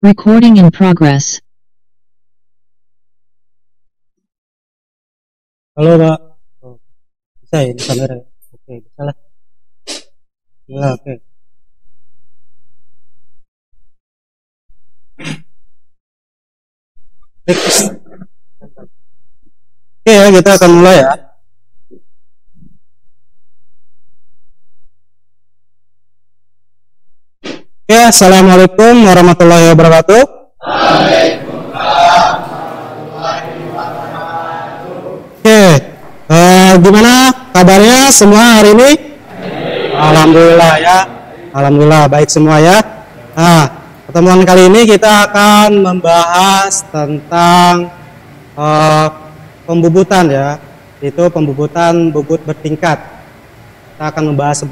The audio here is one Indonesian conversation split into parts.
Recording in progress. Halo Pak. Oh, bisa ya di kamera ya? Oke, bisa lah. Ya, oke. Oke ya, kita akan mulai ya. Oke, Assalamualaikum warahmatullahi wabarakatuh. Oke, gimana kabarnya semua hari ini? Alhamdulillah ya. Alhamdulillah baik semua ya. Nah, pertemuan kali ini kita akan membahas tentang pembubutan ya. Itu pembubutan bubut bertingkat. Kita akan membahas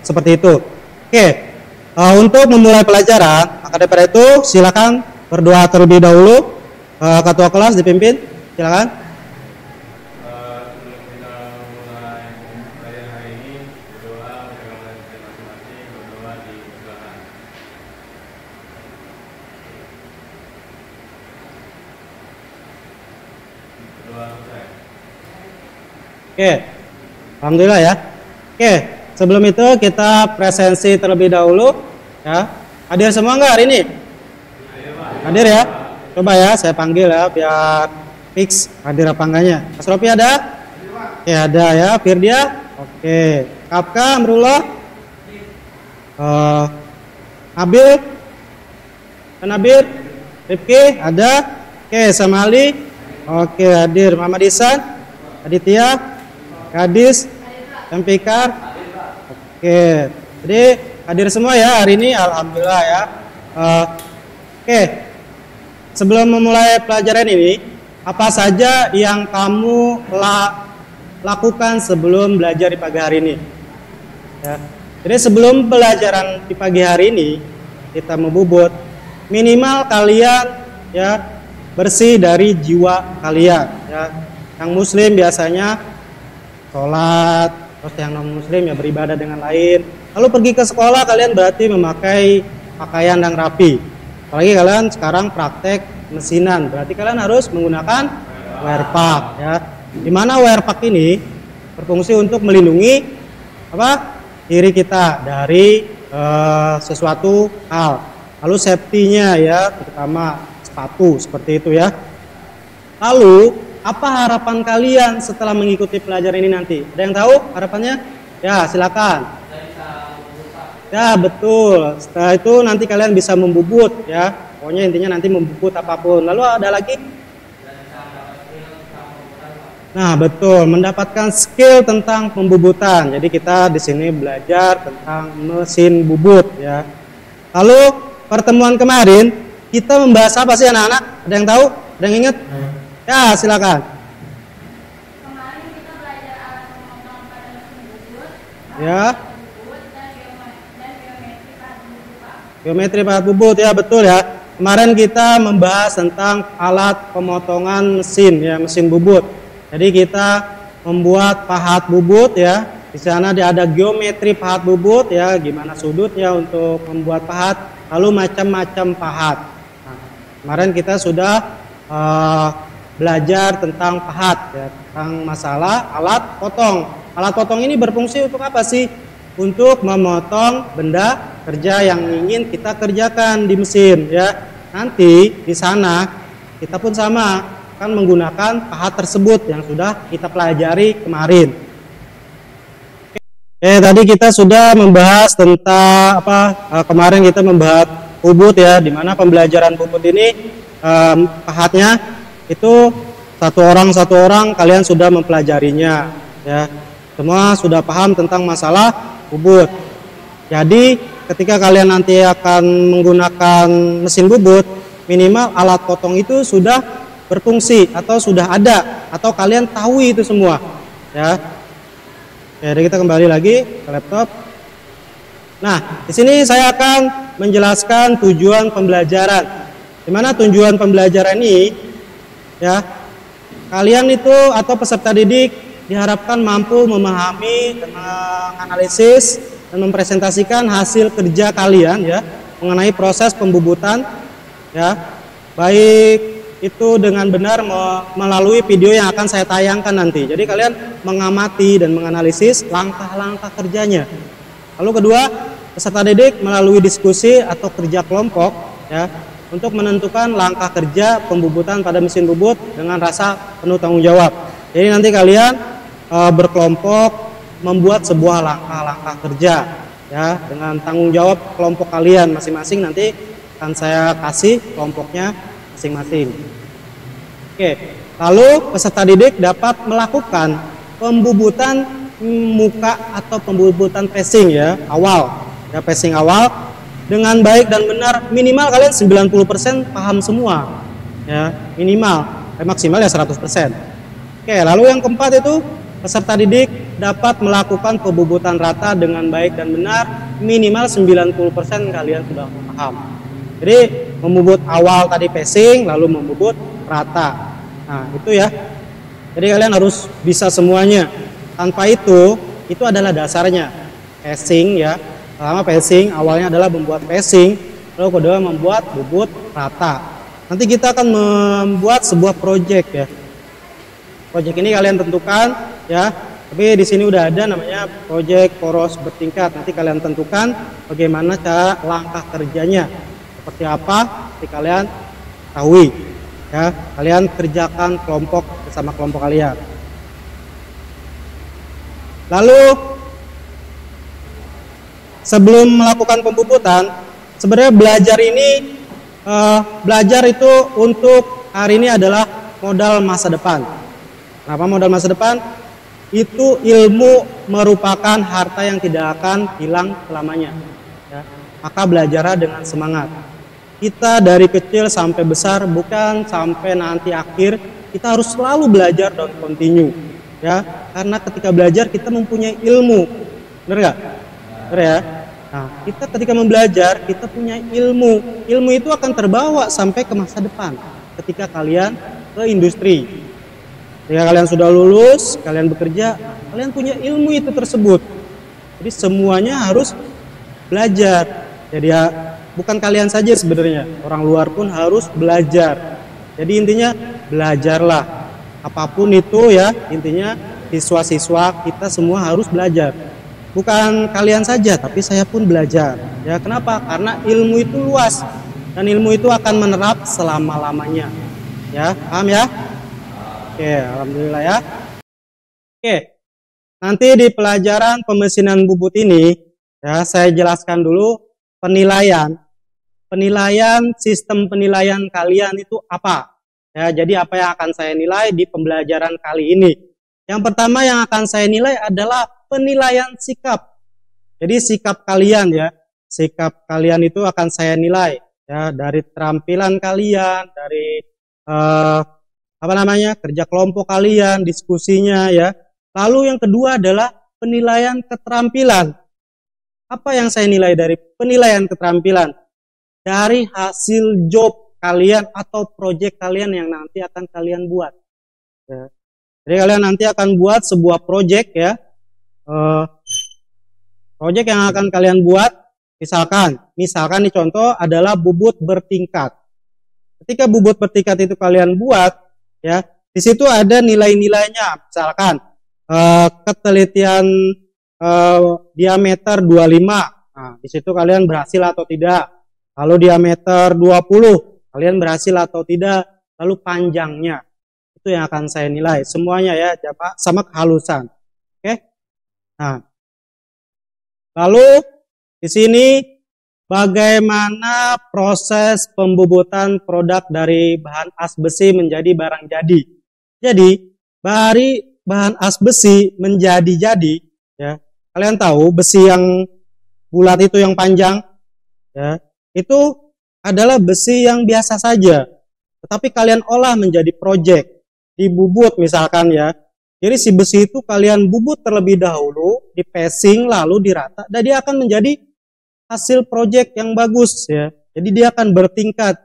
seperti itu. Oke, untuk memulai pelajaran, maka daripada itu silakan berdoa terlebih dahulu. Ketua kelas dipimpin, silakan. Oke, alhamdulillah ya. Oke, sebelum itu kita presensi terlebih dahulu ya. Hadir semua nggak hari ini? Hadir ya. Coba ya, saya panggil ya biar fix hadir apa enggaknya. Mas Rofi ada? Ya ada ya. Firdia? Oke. Kapka, Amrullah? Nabil? Nabil? Rifki? Ada? Oke, Samali? Oke, hadir. Muhammad Ihsan? Aditya? Gadis, Empikar, oke, jadi hadir semua ya hari ini, alhamdulillah ya. Oke, sebelum memulai pelajaran ini, apa saja yang kamu lakukan sebelum belajar di pagi hari ini? Ya. Jadi sebelum pelajaran di pagi hari ini, kita membubut, minimal kalian ya bersih dari jiwa kalian. Ya. Yang Muslim biasanya sholat, terus yang non muslim ya beribadah dengan lain. Lalu pergi ke sekolah kalian berarti memakai pakaian yang rapi. Apalagi kalian sekarang praktek mesinan, berarti kalian harus menggunakan wearpack ya. Dimana wearpack ini berfungsi untuk melindungi apa diri kita dari sesuatu hal. Lalu safety-nya ya, terutama sepatu seperti itu ya. Lalu apa harapan kalian setelah mengikuti pelajaran ini nanti? Ada yang tahu harapannya? Ya, silakan. Ya, betul. Setelah itu nanti kalian bisa membubut ya. Pokoknya intinya nanti membubut apapun. Lalu ada lagi? Nah, betul, mendapatkan skill tentang pembubutan. Jadi kita di sini belajar tentang mesin bubut ya. Lalu pertemuan kemarin kita membahas apa sih anak-anak? Ada yang tahu? Ada yang ingat? Ya, silakan. Kemarin kita belajar alat pemotong pada mesin bubut, Ya. bubut dan geometri pahat bubut, Pak. Geometri pahat bubut ya, betul ya. Kemarin kita membahas tentang alat pemotongan mesin ya, mesin bubut. Jadi kita membuat pahat bubut ya. Di sana ada geometri pahat bubut ya, gimana sudutnya untuk membuat pahat, lalu macam-macam pahat. Nah, kemarin kita sudah belajar tentang pahat ya, tentang masalah alat potong. Alat potong ini berfungsi untuk apa sih? Untuk memotong benda kerja yang ingin kita kerjakan di mesin ya. Nanti di sana kita pun sama akan menggunakan pahat tersebut yang sudah kita pelajari kemarin. Tadi kita sudah membahas tentang kemarin kita membahas bubut ya, di mana pembelajaran bubut ini pahatnya itu satu orang kalian sudah mempelajarinya ya, semua sudah paham tentang masalah bubut. Jadi ketika kalian nanti akan menggunakan mesin bubut, minimal alat potong itu sudah berfungsi atau sudah ada atau kalian tahu itu semua ya. Jadi kita kembali lagi ke laptop. Nah, di sini saya akan menjelaskan tujuan pembelajaran. Di mana tujuan pembelajaran ini ya, kalian itu atau peserta didik diharapkan mampu memahami dan menganalisis dan mempresentasikan hasil kerja kalian ya mengenai proses pembubutan ya. Baik itu dengan benar melalui video yang akan saya tayangkan nanti. Jadi kalian mengamati dan menganalisis langkah-langkah kerjanya. Lalu kedua, peserta didik melalui diskusi atau kerja kelompok ya untuk menentukan langkah kerja pembubutan pada mesin bubut dengan rasa penuh tanggung jawab. Jadi nanti kalian berkelompok membuat sebuah langkah-langkah kerja ya dengan tanggung jawab kelompok kalian masing-masing. Nanti akan saya kasih kelompoknya masing-masing. Oke, lalu peserta didik dapat melakukan pembubutan muka atau pembubutan passing ya awal, ya passing awal dengan baik dan benar. Minimal kalian 90% paham semua ya, minimal, maksimal ya 100%. Oke, lalu yang keempat itu peserta didik dapat melakukan pembubutan rata dengan baik dan benar. Minimal 90% kalian sudah paham. Jadi membubut awal tadi passing, lalu membubut rata. Nah itu ya. Jadi kalian harus bisa semuanya. Tanpa itu adalah dasarnya. Passing ya. Pertama passing, awalnya adalah membuat passing. Lalu kedua membuat bubut rata. Nanti kita akan membuat sebuah project ya. Project ini kalian tentukan ya. Tapi di sini udah ada namanya project poros bertingkat. Nanti kalian tentukan bagaimana cara langkah kerjanya. Seperti apa, nanti kalian ketahui ya, kalian kerjakan kelompok bersama kelompok kalian. Lalu sebelum melakukan pembubutan, sebenarnya belajar itu untuk hari ini adalah modal masa depan. Kenapa modal masa depan? Itu ilmu merupakan harta yang tidak akan hilang selamanya ya. Maka belajarlah dengan semangat. Kita dari kecil sampai besar, bukan sampai nanti akhir, kita harus selalu belajar dan continue ya, karena ketika belajar kita mempunyai ilmu, benar nggak? Benar ya. Nah, kita ketika membelajar kita punya ilmu itu akan terbawa sampai ke masa depan ketika kalian ke industri. Ketika kalian sudah lulus, kalian bekerja, kalian punya ilmu itu tersebut. Jadi semuanya harus belajar. Jadi ya bukan kalian saja sebenarnya, orang luar pun harus belajar. Jadi intinya belajarlah, apapun itu ya, intinya siswa-siswa kita semua harus belajar. Bukan kalian saja, tapi saya pun belajar. Ya kenapa? Karena ilmu itu luas dan ilmu itu akan menerap selama-lamanya. Ya, paham ya? Oke, alhamdulillah ya. Oke, nanti di pelajaran pemesinan bubut ini ya saya jelaskan dulu penilaian. Sistem penilaian kalian itu apa? Ya, jadi apa yang akan saya nilai di pembelajaran kali ini? Yang pertama yang akan saya nilai adalah penilaian sikap. Jadi sikap kalian ya, sikap kalian itu akan saya nilai ya dari keterampilan kalian, dari kerja kelompok kalian, diskusinya ya. Lalu yang kedua adalah penilaian keterampilan. Apa yang saya nilai dari penilaian keterampilan? Dari hasil job kalian atau proyek kalian yang nanti akan kalian buat. Ya. Jadi kalian nanti akan buat sebuah proyek ya. Proyek yang akan kalian buat, misalkan nih contoh adalah bubut bertingkat. Ketika bubut bertingkat itu kalian buat, ya di situ ada nilai-nilainya. Misalkan ketelitian diameter 25. Nah, di situ kalian berhasil atau tidak. Lalu diameter 20, kalian berhasil atau tidak. Lalu panjangnya, itu yang akan saya nilai. Semuanya ya, sama kehalusan. Oke. Nah, lalu di sini bagaimana proses pembubutan produk dari bahan as besi menjadi barang jadi. Jadi, dari bahan as besi menjadi jadi, ya. Kalian tahu besi yang bulat itu yang panjang, ya. Itu adalah besi yang biasa saja, tetapi kalian olah menjadi project, dibubut misalkan ya. Jadi si besi itu kalian bubut terlebih dahulu, di passing lalu dirata, dan dia akan menjadi hasil project yang bagus ya. Jadi dia akan bertingkat,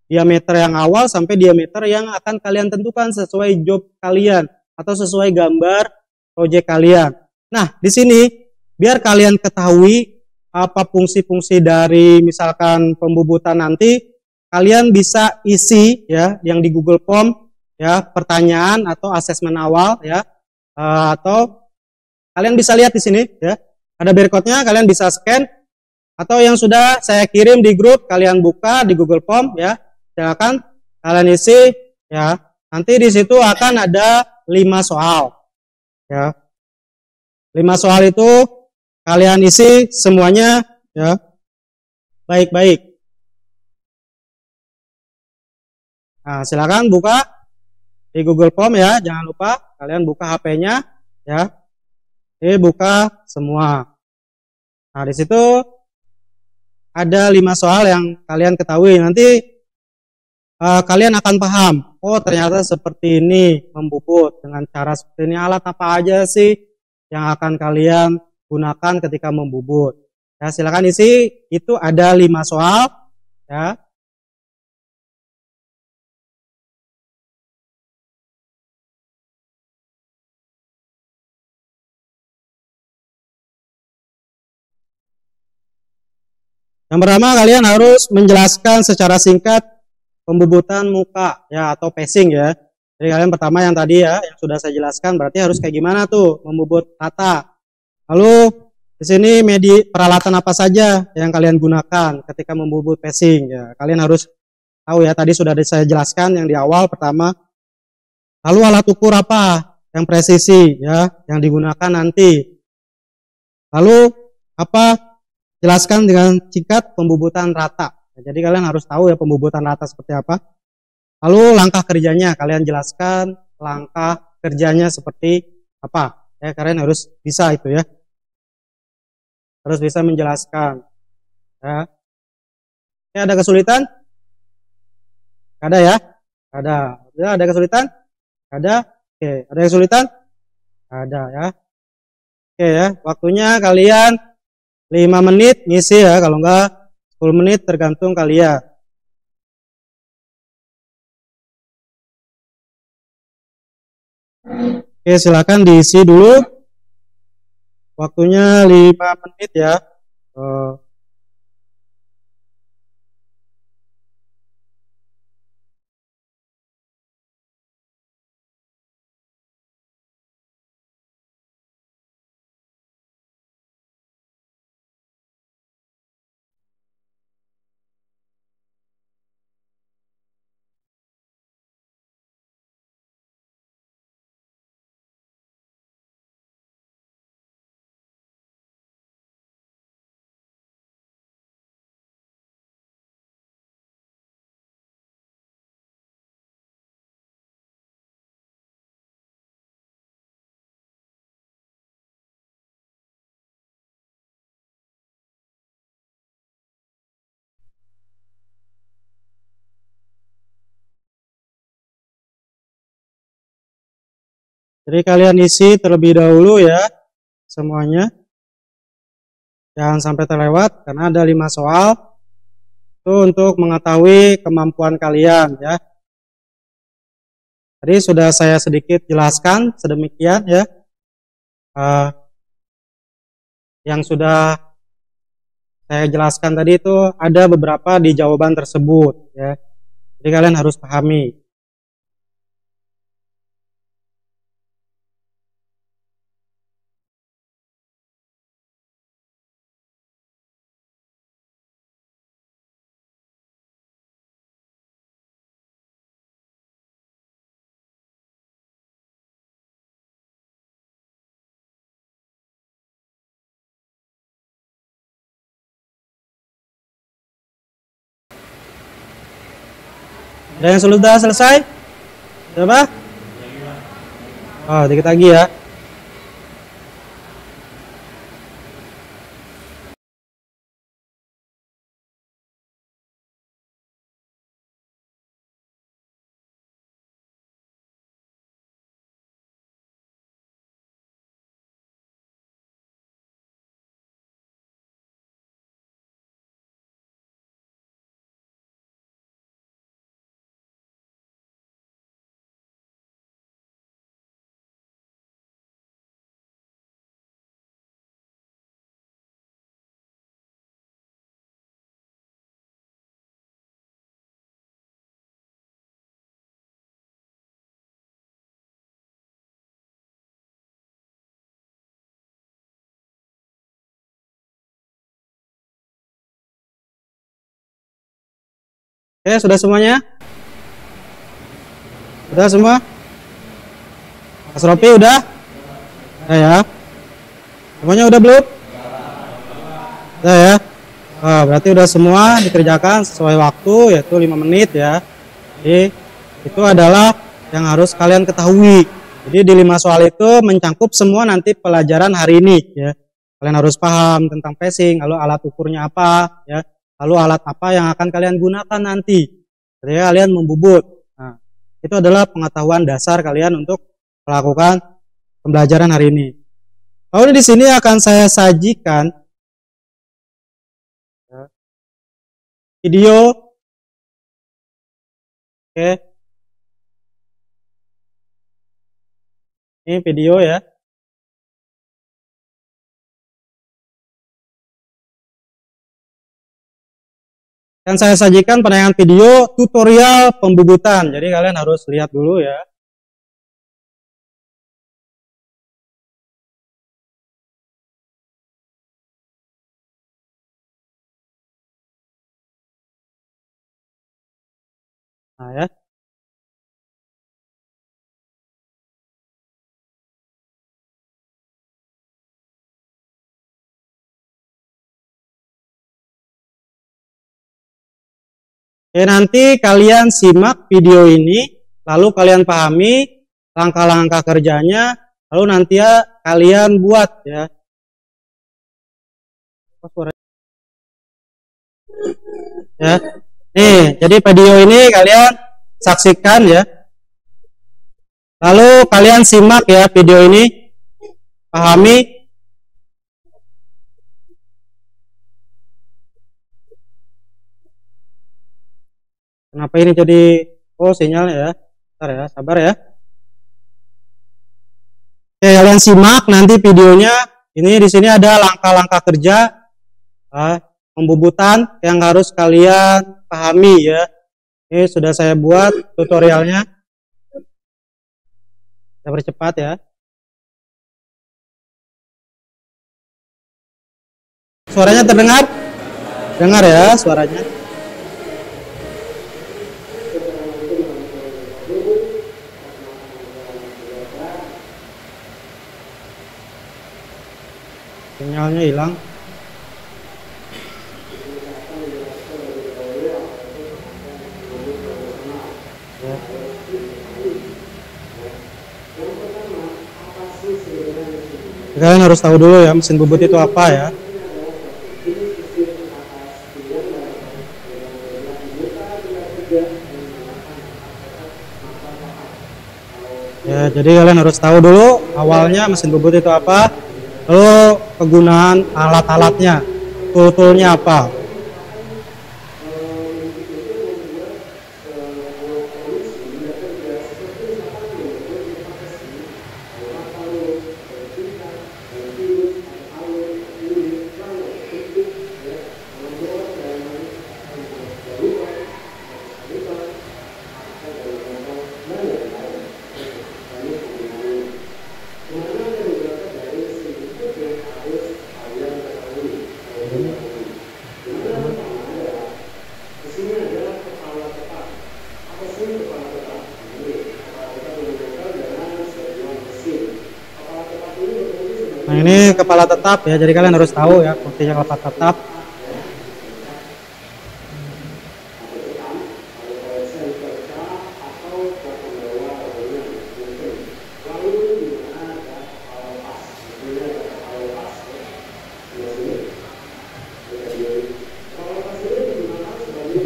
diameter yang awal sampai diameter yang akan kalian tentukan sesuai job kalian atau sesuai gambar project kalian. Nah di sini biar kalian ketahui apa fungsi-fungsi dari misalkan pembubutan nanti, kalian bisa isi ya yang di Google Form ya, pertanyaan atau asesmen awal ya, atau kalian bisa lihat di sini ya, ada barcode-nya, kalian bisa scan, atau yang sudah saya kirim di grup kalian buka di Google Form ya, silakan kalian isi ya. Nanti di situ akan ada 5 soal ya. 5 soal itu kalian isi semuanya ya, baik-baik. Nah, silakan buka di Google Form ya, jangan lupa kalian buka HP-nya ya. Buka semua. Nah, di situ ada 5 soal yang kalian ketahui. Nanti kalian akan paham, oh ternyata seperti ini membubut, dengan cara seperti ini. Alat apa aja sih yang akan kalian gunakan ketika membubut. Ya, silakan isi, itu ada 5 soal ya. Yang pertama, kalian harus menjelaskan secara singkat pembubutan muka ya, atau pacing ya. Jadi kalian pertama yang tadi ya, yang sudah saya jelaskan, berarti harus kayak gimana tuh membubut rata. Lalu di sini peralatan apa saja yang kalian gunakan ketika membubut pacing ya. Kalian harus tahu ya, tadi sudah saya jelaskan yang di awal pertama. Lalu alat ukur apa yang presisi ya, yang digunakan nanti. Lalu apa? Jelaskan dengan singkat pembubutan rata. Jadi kalian harus tahu ya pembubutan rata seperti apa. Lalu langkah kerjanya, kalian jelaskan langkah kerjanya seperti apa. Ya, kalian harus bisa itu ya. Harus bisa menjelaskan. Ya. Ya, ada kesulitan? Ada ya? Ada. Ya, ada kesulitan? Ada. Oke, ada kesulitan? Ada ya. Oke ya, waktunya kalian 5 menit ngisi ya, kalau enggak 10 menit tergantung kalian. Oke, silakan diisi dulu. Waktunya 5 menit ya. Jadi kalian isi terlebih dahulu ya semuanya. Jangan sampai terlewat karena ada 5 soal. Itu untuk mengetahui kemampuan kalian ya. Tadi sudah saya sedikit jelaskan sedemikian ya. Yang sudah saya jelaskan tadi itu ada beberapa di jawaban tersebut ya. Jadi kalian harus pahami. Ada yang sudah selesai? Coba? Oh, dikit lagi ya. Oke, sudah semuanya? Sudah semua? Mas Ropi udah? Ya. Semuanya udah belum? Udah ya. Berarti udah semua dikerjakan sesuai waktu, yaitu 5 menit ya. Jadi itu adalah yang harus kalian ketahui. Jadi di 5 soal itu mencangkup semua nanti pelajaran hari ini ya. Kalian harus paham tentang pacing, lalu alat ukurnya apa ya, lalu alat apa yang akan kalian gunakan nanti ketika kalian membubut. Nah, itu adalah pengetahuan dasar kalian untuk melakukan pembelajaran hari ini. Lalu di sini akan saya sajikan video. Oke. Ini video ya. Dan saya sajikan penayangan video tutorial pembubutan. Jadi kalian harus lihat dulu ya. Nah ya. Oke, nanti kalian simak video ini, lalu kalian pahami langkah-langkah kerjanya, lalu nanti ya kalian buat ya. Ya. Nih, jadi video ini kalian saksikan ya. Lalu kalian simak ya video ini, pahami. Kenapa ini jadi sinyalnya ya? Bentar ya, sabar ya. Oke, kalian simak nanti videonya. Ini di sini ada langkah-langkah kerja pembubutan yang harus kalian pahami ya. Ini sudah saya buat tutorialnya. Saya percepat ya. Suaranya terdengar? Dengar ya suaranya. Sinyalnya hilang. Kalian harus tahu dulu ya mesin bubut itu apa ya. Ya, jadi kalian harus tahu dulu awalnya mesin bubut itu apa, lalu kegunaan alat-alatnya, tool-toolnya apa. Nah ini kepala tetap ya, jadi kalian harus tahu ya fungsinya kepala tetap.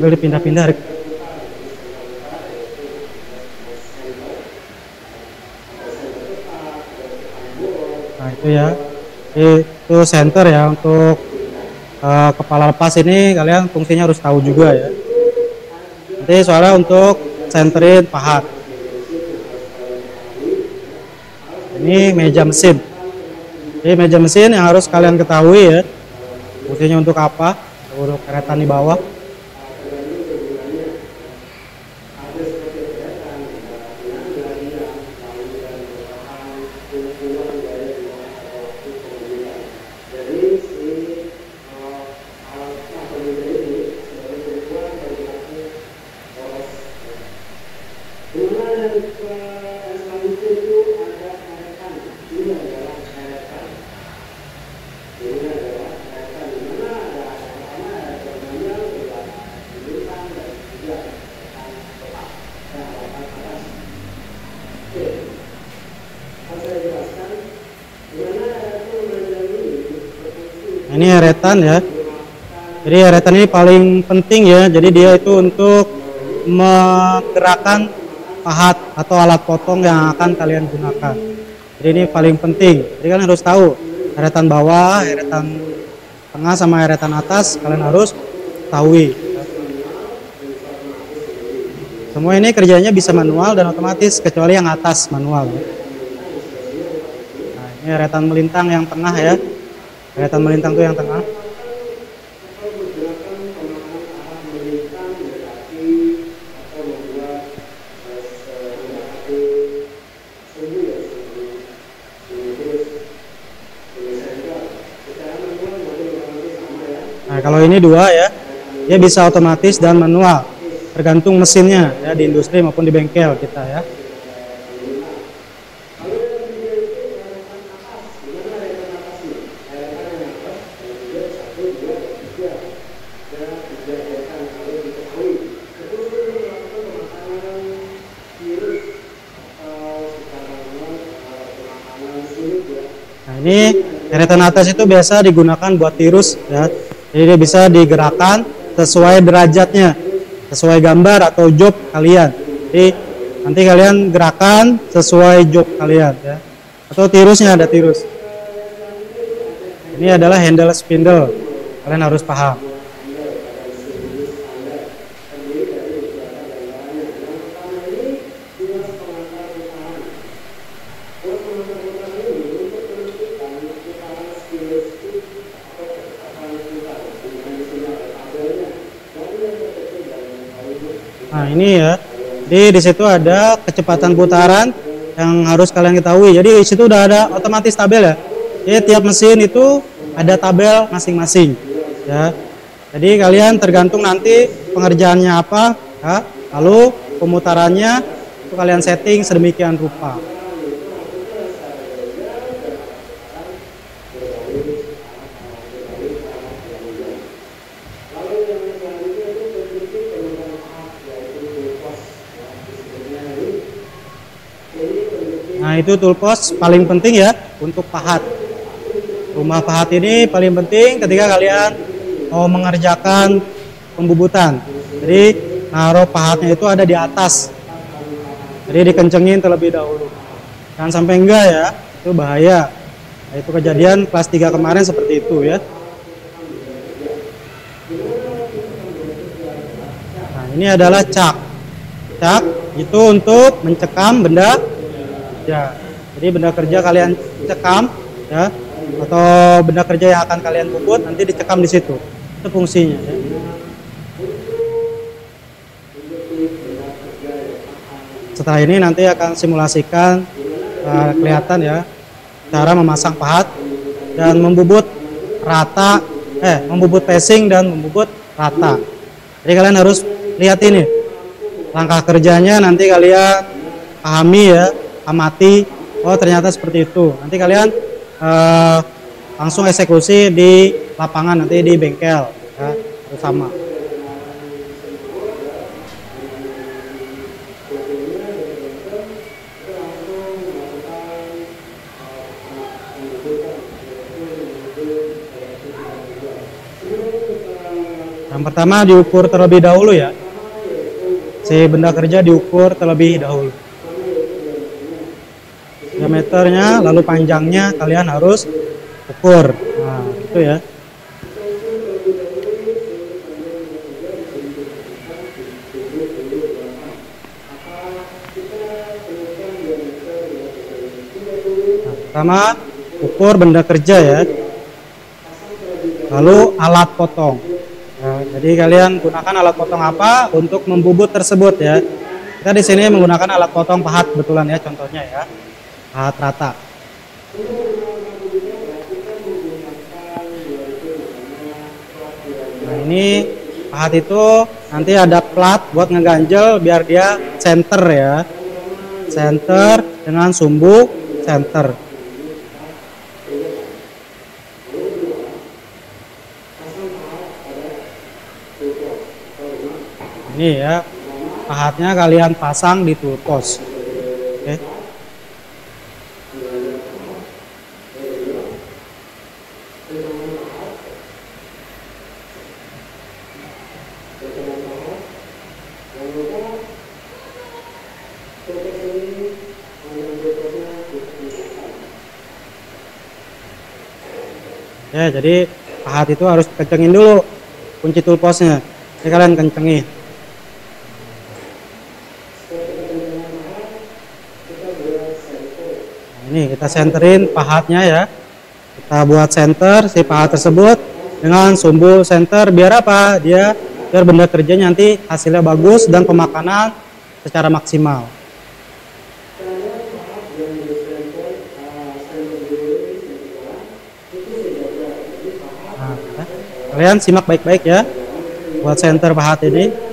Boleh dipindah-pindah. Nah itu ya, itu center ya untuk kepala lepas ini kalian fungsinya harus tahu juga ya. Nanti soalnya untuk centerin pahat. Ini meja mesin. Ini meja mesin yang harus kalian ketahui ya. Fungsinya untuk apa? Untuk keretan di bawah. Ini eretan ya. Jadi eretan ini paling penting ya. Jadi dia itu untuk menggerakkan pahat atau alat potong yang akan kalian gunakan. Jadi ini paling penting. Jadi kalian harus tahu eretan bawah, eretan tengah sama eretan atas kalian harus ketahui. Semua ini kerjanya bisa manual dan otomatis kecuali yang atas manual. Nah, ini eretan melintang yang tengah ya. Eretan melintang itu yang tengah. Nah, kalau ini dua ya, dia bisa otomatis dan manual, tergantung mesinnya ya di industri maupun di bengkel kita ya. Nah, ini eretan atas itu biasa digunakan buat tirus ya. Jadi dia bisa digerakkan sesuai derajatnya, sesuai gambar atau job kalian. Jadi nanti kalian gerakan sesuai job kalian ya. Atau tirusnya ada tirus. Ini adalah handle spindle. Kalian harus paham. Nah, ini ya. Jadi di situ ada kecepatan putaran yang harus kalian ketahui. Jadi di situ udah ada otomatis tabel ya. Jadi tiap mesin itu ada tabel masing-masing ya. Jadi kalian tergantung nanti pengerjaannya apa ya. Lalu pemutarannya itu kalian setting sedemikian rupa. Nah, itu tool post paling penting ya untuk pahat. Rumah pahat ini paling penting ketika kalian mau mengerjakan pembubutan. Jadi naruh pahatnya itu ada di atas. Jadi dikencengin terlebih dahulu. Jangan sampai enggak ya, itu bahaya. Nah, itu kejadian kelas 3 kemarin seperti itu ya. Nah, ini adalah cak. Cak itu untuk mencekam benda ya. Jadi benda kerja kalian cekam ya, atau benda kerja yang akan kalian bubut nanti dicekam di situ. Itu fungsinya ya. Setelah ini nanti akan simulasikan kelihatan ya cara memasang pahat dan membubut rata, membubut passing dan membubut rata. Jadi kalian harus lihat ini langkah kerjanya, nanti kalian pahami ya, amati. Oh ternyata seperti itu. Nanti kalian langsung eksekusi di lapangan, nanti di bengkel ya, bersama. Yang pertama diukur terlebih dahulu ya. Si benda kerja diukur terlebih dahulu. Diameternya, lalu panjangnya kalian harus ukur. Nah, itu ya. Nah, pertama ukur benda kerja ya. Lalu alat potong. Nah, jadi kalian gunakan alat potong apa untuk membubut tersebut ya. Kita di sini menggunakan alat potong pahat kebetulan ya, contohnya ya. Pahat rata. Nah, ini pahat itu nanti ada plat buat ngeganjel biar dia center ya. center dengan sumbu center. Ini ya, pahatnya kalian pasang di tool post. Oke. Ya, jadi pahat itu harus kencengin dulu kunci tool postnya. Jadi kalian kencengin. Nah, ini kita centerin pahatnya ya. Kita buat center si pahat tersebut dengan sumbu center biar apa? Biar benda kerjanya nanti hasilnya bagus dan pemakanan secara maksimal. Nah, kalian simak baik-baik ya buat center pahat ini.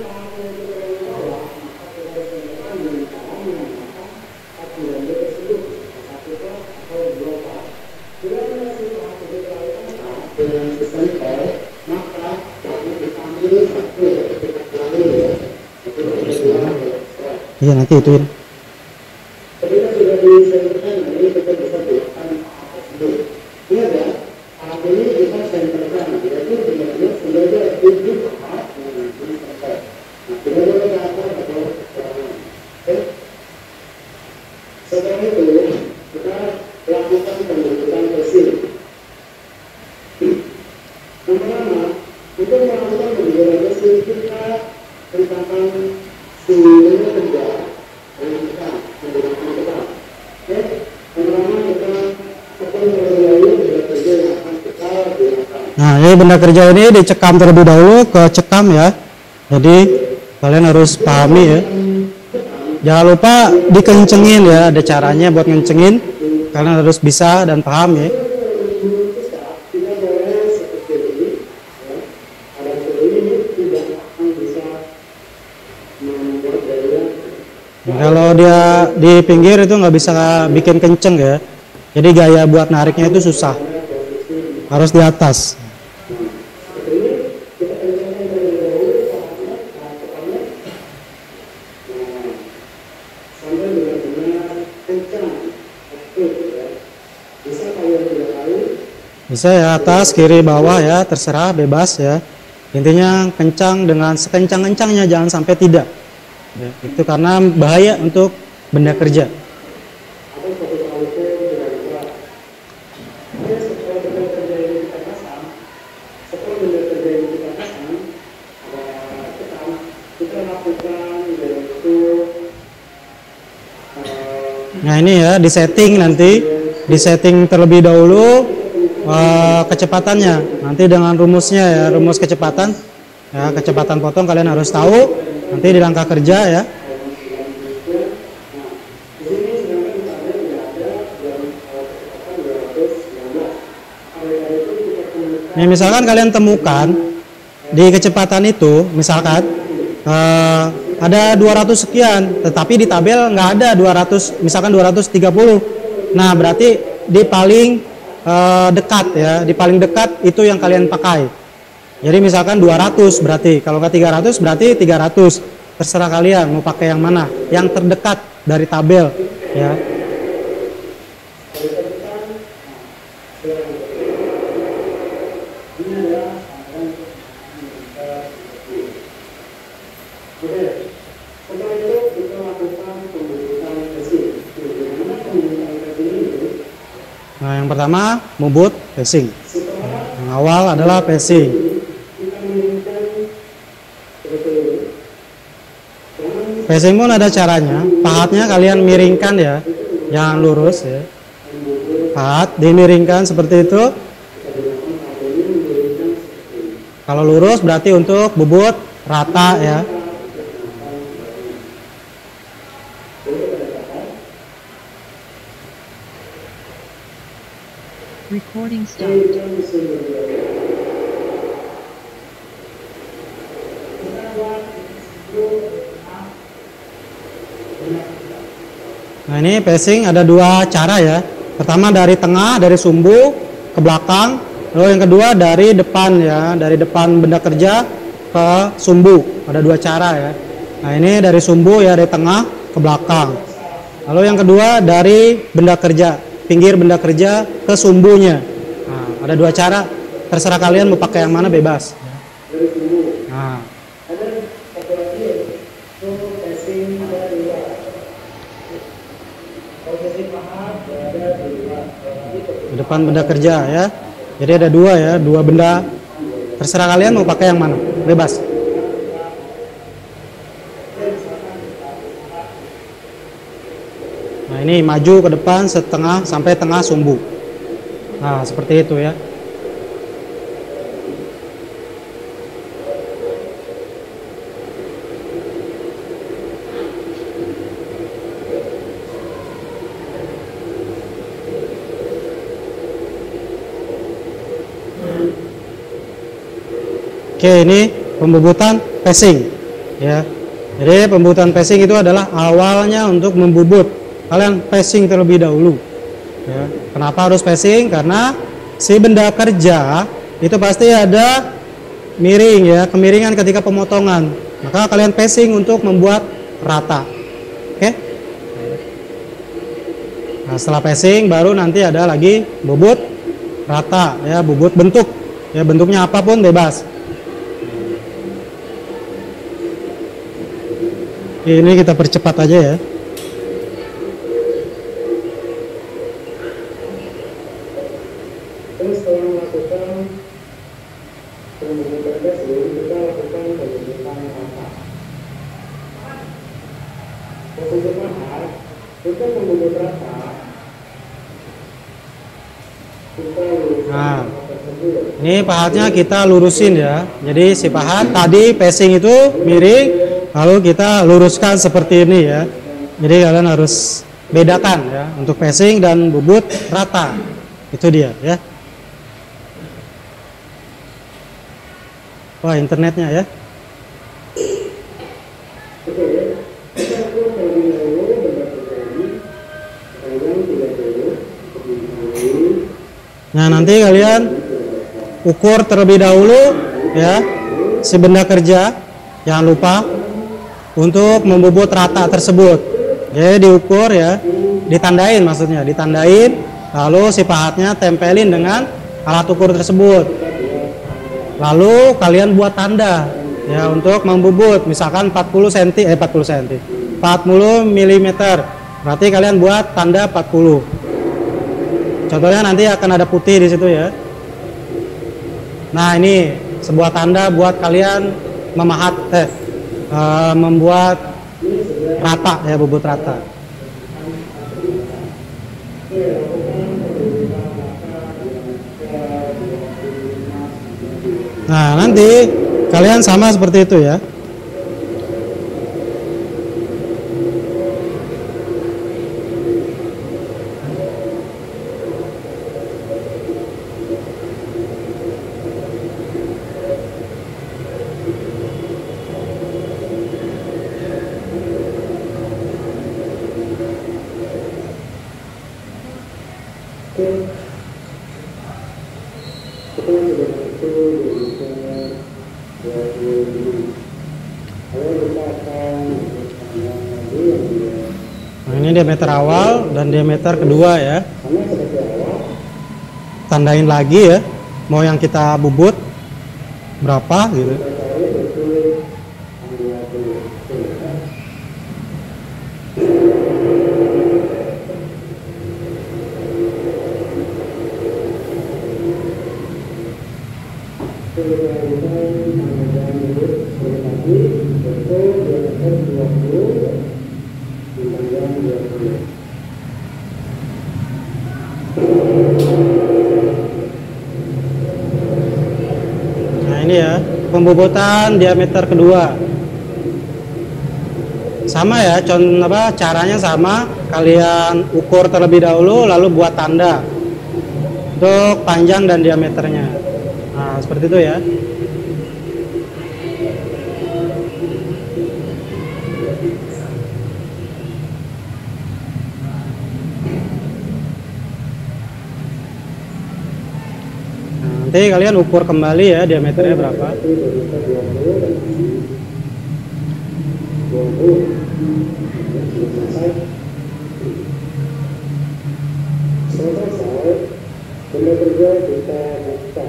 Iya, nanti ituin. Setelah itu kita lakukan pembentukan fosil. Yang pertama, untuk melakukan pembentukan fosil kita tentangkan suhunya kerja dengan kita menggunakan ketat. Oke, yang pertama kita akan menggunakan benda kerja yang akan kita gunakan. Nah, ini benda kerja ini dicekam terlebih dahulu ke cekam ya. Jadi kalian harus pahami ya. Jangan lupa dikencengin ya, ada caranya buat ngencengin. Kalian harus bisa dan paham ya. Nah, kalau dia di pinggir itu nggak bisa bikin kenceng ya. Jadi gaya buat nariknya itu susah. Harus di atas. Bisa ya, atas, kiri, bawah ya, terserah, bebas ya. Intinya kencang dengan sekencang-kencangnya, jangan sampai tidak. Ya, itu karena bahaya untuk benda kerja. Nah ini ya, disetting nanti, disetting terlebih dahulu kecepatannya. Nanti dengan rumusnya ya, rumus kecepatan, ya kecepatan potong kalian harus tahu. Nanti di langkah kerja ya. Nah, misalkan kalian temukan di kecepatan itu, misalkan ada 200 sekian, tetapi di tabel nggak ada 200, misalkan 230. Nah, berarti di paling dekat ya, di paling dekat itu yang kalian pakai. Jadi misalkan 200 berarti, kalau nggak 300 berarti 300. Terserah kalian mau pakai yang mana, yang terdekat dari tabel ya. Nah, yang pertama membut passing. Yang awal adalah passing. Passing pun ada caranya. Pahatnya kalian miringkan ya, jangan lurus ya. Pahat dimiringkan seperti itu. Kalau lurus berarti untuk bubut rata ya. Recording stopped. Nah, ini pacing ada dua cara ya. Pertama dari tengah, dari sumbu ke belakang. Lalu yang kedua dari depan ya, dari depan benda kerja ke sumbu. Ada dua cara ya. Nah, ini dari sumbu ya, dari tengah ke belakang. Lalu yang kedua dari benda kerja, pinggir benda kerja ke sumbunya. Nah, ada dua cara. Terserah kalian mau pakai yang mana, bebas. Nah, Ada satu lagi itu casing ada dua. Kalau casing paha ada dua. di depan benda kerja ya. Jadi ada dua ya, dua benda. Terserah kalian mau pakai yang mana, bebas. Nah, ini maju ke depan setengah sampai tengah sumbu. Nah, seperti itu ya. Oke, ini pembubutan pacing ya. Jadi pembubutan pacing itu adalah awalnya untuk membubut. Kalian pacing terlebih dahulu ya. Kenapa harus pacing? Karena si benda kerja itu pasti ada miring ya, kemiringan ketika pemotongan. Maka kalian pacing untuk membuat rata. Oke. Nah, setelah pacing baru nanti ada lagi bubut rata ya, bubut bentuk. Ya, bentuknya apapun bebas. Ini kita percepat aja ya. Terus setelah melakukan pembubutan casing, kita lakukan pembubutan paha. Posisi paha, untuk membubut rata, kita Nah, tersebut. ini pahatnya kita lurusin ya. Jadi si pahat tadi pacing itu miring, lalu kita luruskan seperti ini ya. Jadi kalian harus bedakan ya untuk pacing dan bubut rata. Itu dia ya. Wah, internetnya ya. Oke, kita akan terlebih dahulu benda kerja ini. Kalian tidak perlu dikali. Nah, nanti kalian ukur terlebih dahulu ya si benda kerja. Jangan lupa untuk membubut rata tersebut. Jadi diukur ya, ditandain maksudnya, ditandain. Lalu si pahatnya tempelin dengan alat ukur tersebut. Lalu kalian buat tanda ya untuk membubut, misalkan 40 cm 40 mm. Berarti kalian buat tanda 40. Contohnya nanti akan ada putih di situ ya. Nah, ini sebuah tanda buat kalian membuat rata ya, bubut rata. Nah, nanti kalian sama seperti itu ya. Nah, ini diameter awal dan diameter kedua ya. Tandain lagi ya, mau yang kita bubut berapa gitu. Nah, ini ya pembobotan diameter kedua. Sama ya, caranya sama. Kalian ukur terlebih dahulu, lalu buat tanda untuk panjang dan diameternya. Nah, seperti itu ya. Nanti kalian ukur kembali ya diameternya berapa. Berarti dari kita 20 dan 20. Sudah selesai. Selesai. Benda kerja kita buka.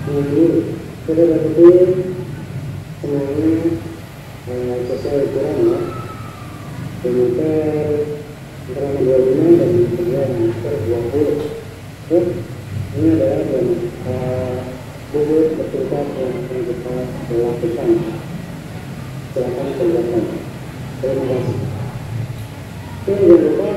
Ini kita dapetin semuanya sesuai ukuran ya. Diameter antara 25 dan diameter 20. Oke, ini adalah bubut bertingkat yang akan kita lakukan. Silakan kerjakan. Terima kasih. Oke, jangan lupa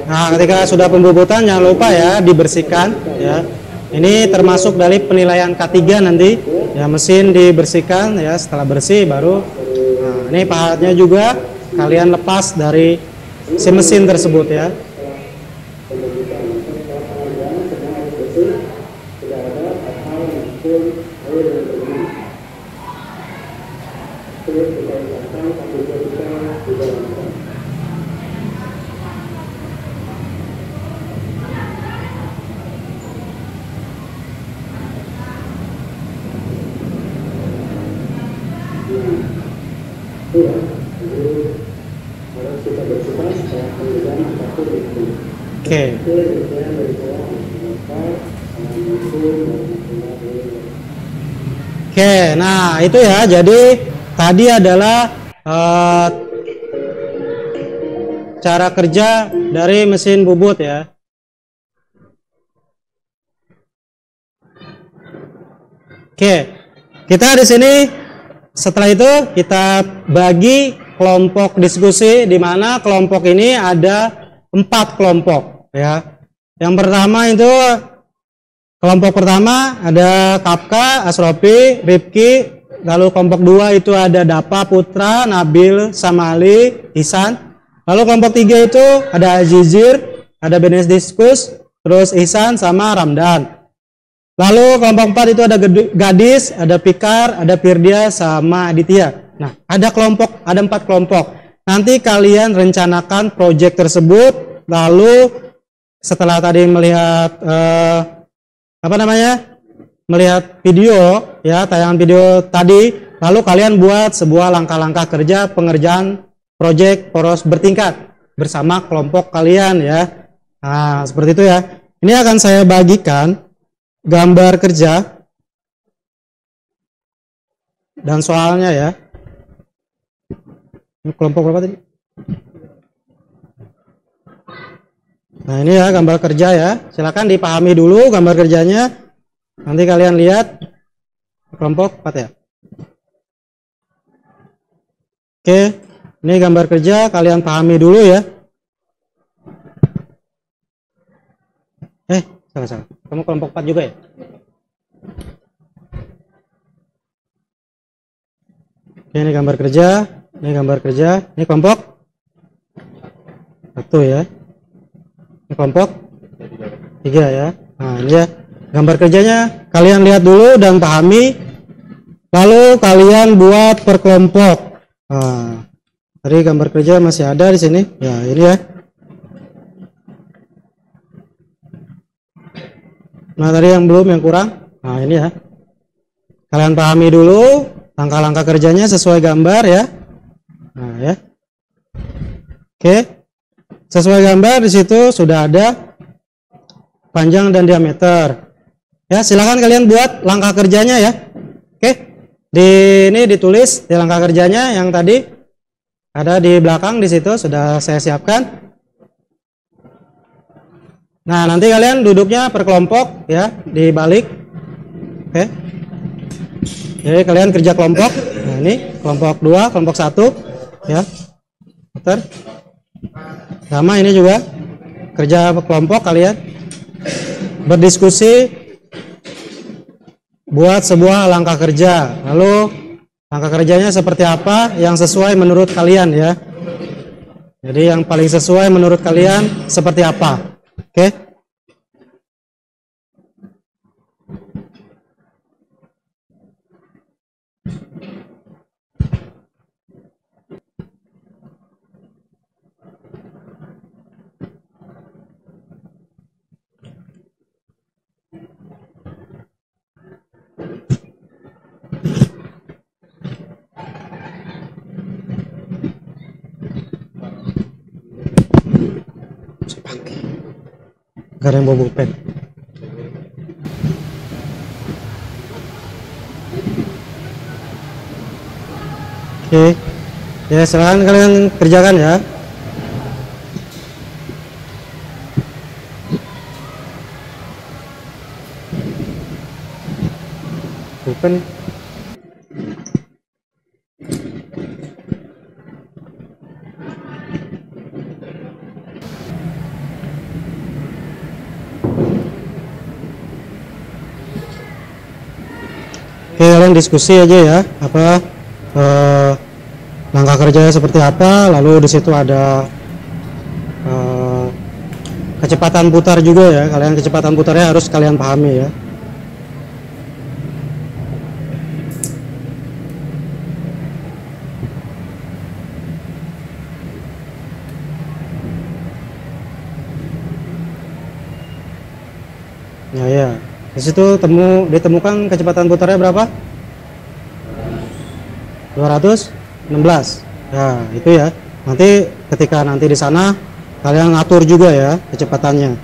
Ketika sudah pembubutan jangan lupa ya dibersihkan ya. Ini termasuk dari penilaian K3 nanti ya, mesin dibersihkan ya, setelah bersih baru ini pahatnya juga kalian lepas dari si mesin tersebut ya. pembubutan. Setelah pengerjaan semua harus bersih, tidak ada hal maupun air yang berguna. Terus kita usahakan sampai kita dijalankan. Iya, jadi harus kita bersihkan supaya pengerjaan apapun itu. Oke. Oke, sekian dari saya. Assalamualaikum warahmatullahi wabarakatuh. Oke, nah itu ya. Jadi tadi adalah cara kerja dari mesin bubut ya. Oke, kita di sini setelah itu kita bagi kelompok diskusi, di mana kelompok ini ada 4 kelompok ya. Yang pertama itu kelompok pertama ada Kapka, Asrofi, Rifki. Lalu kelompok 2 itu ada Dapa, Putra, Nabil, Samali, Ihsan. Lalu kelompok 3 itu ada Azizir, ada Benediskus, terus Ihsan sama Ramdan. Lalu kelompok 4 itu ada Gadis, ada Pikar, ada Firdia sama Aditya. Nah, ada 4 kelompok. Nanti kalian rencanakan proyek tersebut, lalu setelah tadi melihat melihat video ya, tayangan video tadi, lalu kalian buat sebuah langkah-langkah kerja pengerjaan proyek poros bertingkat bersama kelompok kalian ya. Nah, seperti itu ya. Ini akan saya bagikan gambar kerja dan soalnya ya. Ini kelompok berapa tadi? Nah, ini ya gambar kerja ya. Silakan dipahami dulu gambar kerjanya. Nanti kalian lihat kelompok 4 ya. Oke, ini gambar kerja, kalian pahami dulu ya. Salah. Kamu kelompok 4 juga ya? Oke, ini gambar kerja, ini kelompok 1 ya. Ini kelompok 3 ya. Nah, ini ya gambar kerjanya, kalian lihat dulu dan pahami. Lalu kalian buat per kelompok. Nah, tadi gambar kerja masih ada di sini. Ya, ini ya. Nah, tadi yang belum, yang kurang. Nah, ini ya. Kalian pahami dulu langkah-langkah kerjanya sesuai gambar ya. Nah, ya. Oke. Sesuai gambar di situ sudah ada panjang dan diameter. Ya, silakan kalian buat langkah kerjanya ya. Oke. Ini ditulis di langkah kerjanya yang tadi ada di belakang di situ sudah saya siapkan. Nah, nanti kalian duduknya per kelompok ya, dibalik. Oke. Jadi kalian kerja kelompok. Nah, ini kelompok 2, kelompok 1 ya. Betul. Sama ini juga kerja kelompok, kalian berdiskusi buat sebuah langkah kerja. Lalu langkah kerjanya seperti apa yang sesuai menurut kalian ya. Jadi yang paling sesuai menurut kalian seperti apa? Oke. Gak ada yang bawa pulpen. Oke, ya silakan kalian kerjakan ya. Pulpen. Oke, kalian diskusi aja ya, apa langkah kerjanya seperti apa, lalu di situ ada kecepatan putar juga ya, kalian kecepatan putarnya harus kalian pahami ya. Ya, di situ ditemukan kecepatan putarnya berapa? 216. Ya, itu ya. Nanti ketika nanti di sana kalian ngatur juga ya kecepatannya.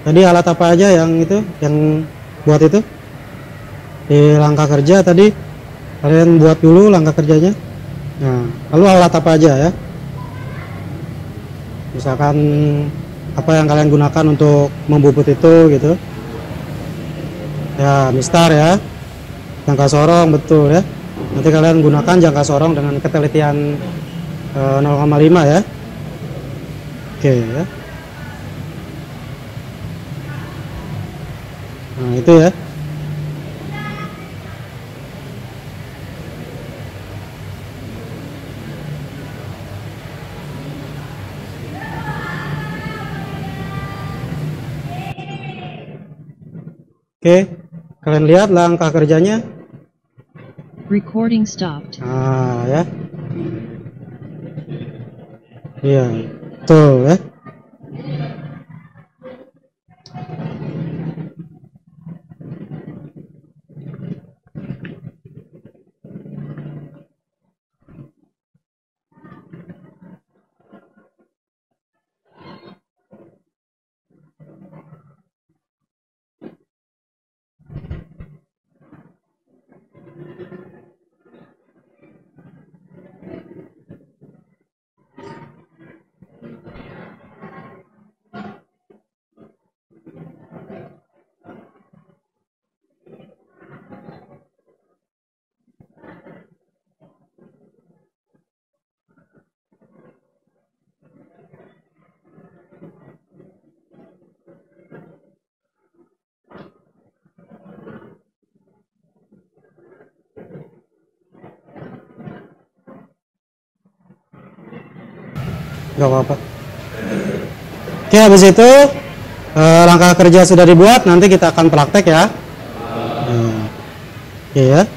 Tadi alat apa aja yang itu, yang buat itu? Di langkah kerja tadi kalian buat dulu langkah kerjanya. Nah, lalu alat apa aja ya? Misalkan apa yang kalian gunakan untuk membubut itu gitu. Ya, mistar ya. Jangka sorong betul ya. Nanti kalian gunakan jangka sorong dengan ketelitian 0,5 ya. Oke ya. Nah, itu ya. Oke, kalian lihat langkah kerjanya. Recording stopped. Nah, ya. Iya, tuh ya. Gak apa-apa. Oke, habis itu langkah kerja sudah dibuat, nanti kita akan praktek ya. Oke ya.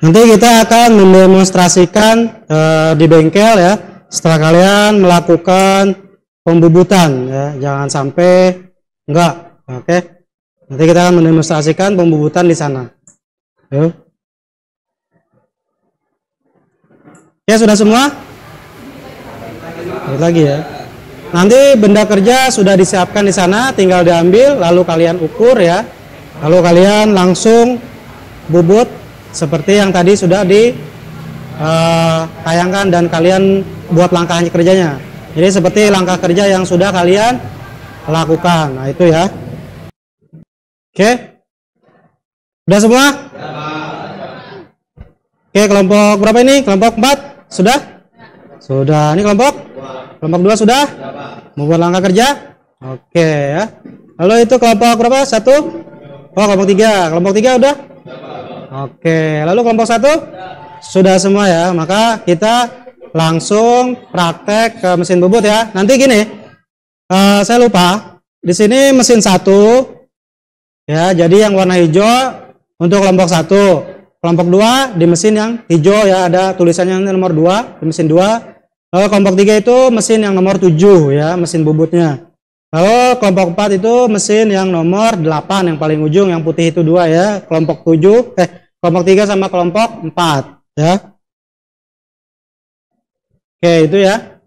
Nanti kita akan mendemonstrasikan di bengkel ya. Setelah kalian melakukan pembubutan ya, jangan sampai enggak. Oke. Nanti kita akan mendemonstrasikan pembubutan di sana. Yuk. Ya, sudah semua? Lihat lagi ya. Nanti benda kerja sudah disiapkan di sana, tinggal diambil, lalu kalian ukur ya. Lalu kalian langsung bubut seperti yang tadi sudah ditayangkan dan kalian buat langkah kerjanya. Jadi seperti langkah kerja yang sudah kalian lakukan. Nah, itu ya. Oke, udah semua? Oke, kelompok berapa ini? Kelompok 4? Sudah? Sudah. Ini kelompok 2 sudah? Membuat langkah kerja? Oke ya. Lalu itu kelompok berapa? 1? Oh, kelompok 3. Kelompok 3 udah? Oke, lalu kelompok 1? Sudah semua ya. Maka kita langsung praktek ke mesin bubut ya. Nanti gini, saya lupa. Di sini mesin 1. Ya, jadi yang warna hijau untuk kelompok 1. kelompok 2 di mesin yang hijau ya, ada tulisannya nomor 2 di mesin 2. Lalu kelompok 3 itu mesin yang nomor 7 ya, mesin bubutnya. Lalu kelompok 4 itu mesin yang nomor 8 yang paling ujung, yang putih itu 2 ya. Kelompok 3 sama kelompok 4 ya. Oke, itu ya.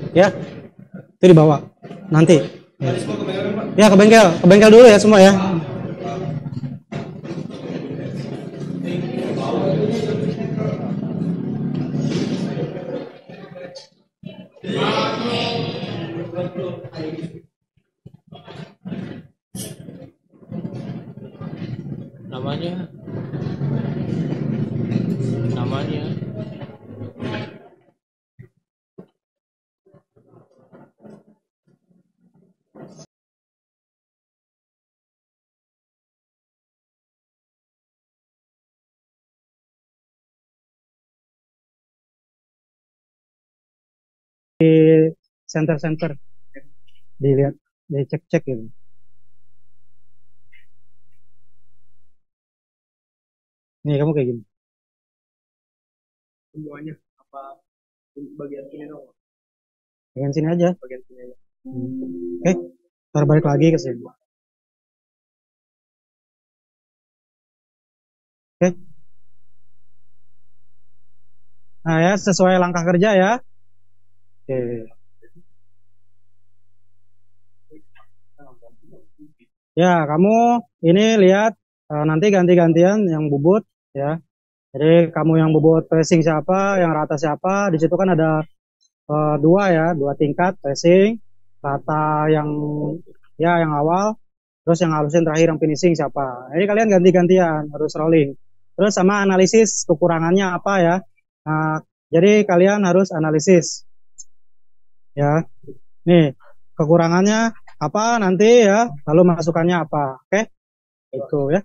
Ya, itu dibawa nanti. Ya, ke bengkel dulu ya semua ya. namanya Di center dilihat, dicek-cek gitu. Nih kamu kayak gini. Semuanya apa bagian sini dong? Bagian sini aja. Bagian sini aja. Oke, ntar balik lagi ke sini. Oke. Nah ya, sesuai langkah kerja ya. Oke. Ya, kamu ini lihat nanti ganti-gantian yang bubut ya. Jadi kamu yang bobot pressing siapa, yang rata siapa. Di situ kan ada dua tingkat pressing, rata yang ya yang awal, terus yang halusin terakhir yang finishing siapa. Jadi kalian ganti-gantian harus rolling. Terus sama analisis kekurangannya apa ya. Nah, jadi kalian harus analisis ya. Nih kekurangannya apa nanti ya, lalu masukannya apa. Oke, itu ya.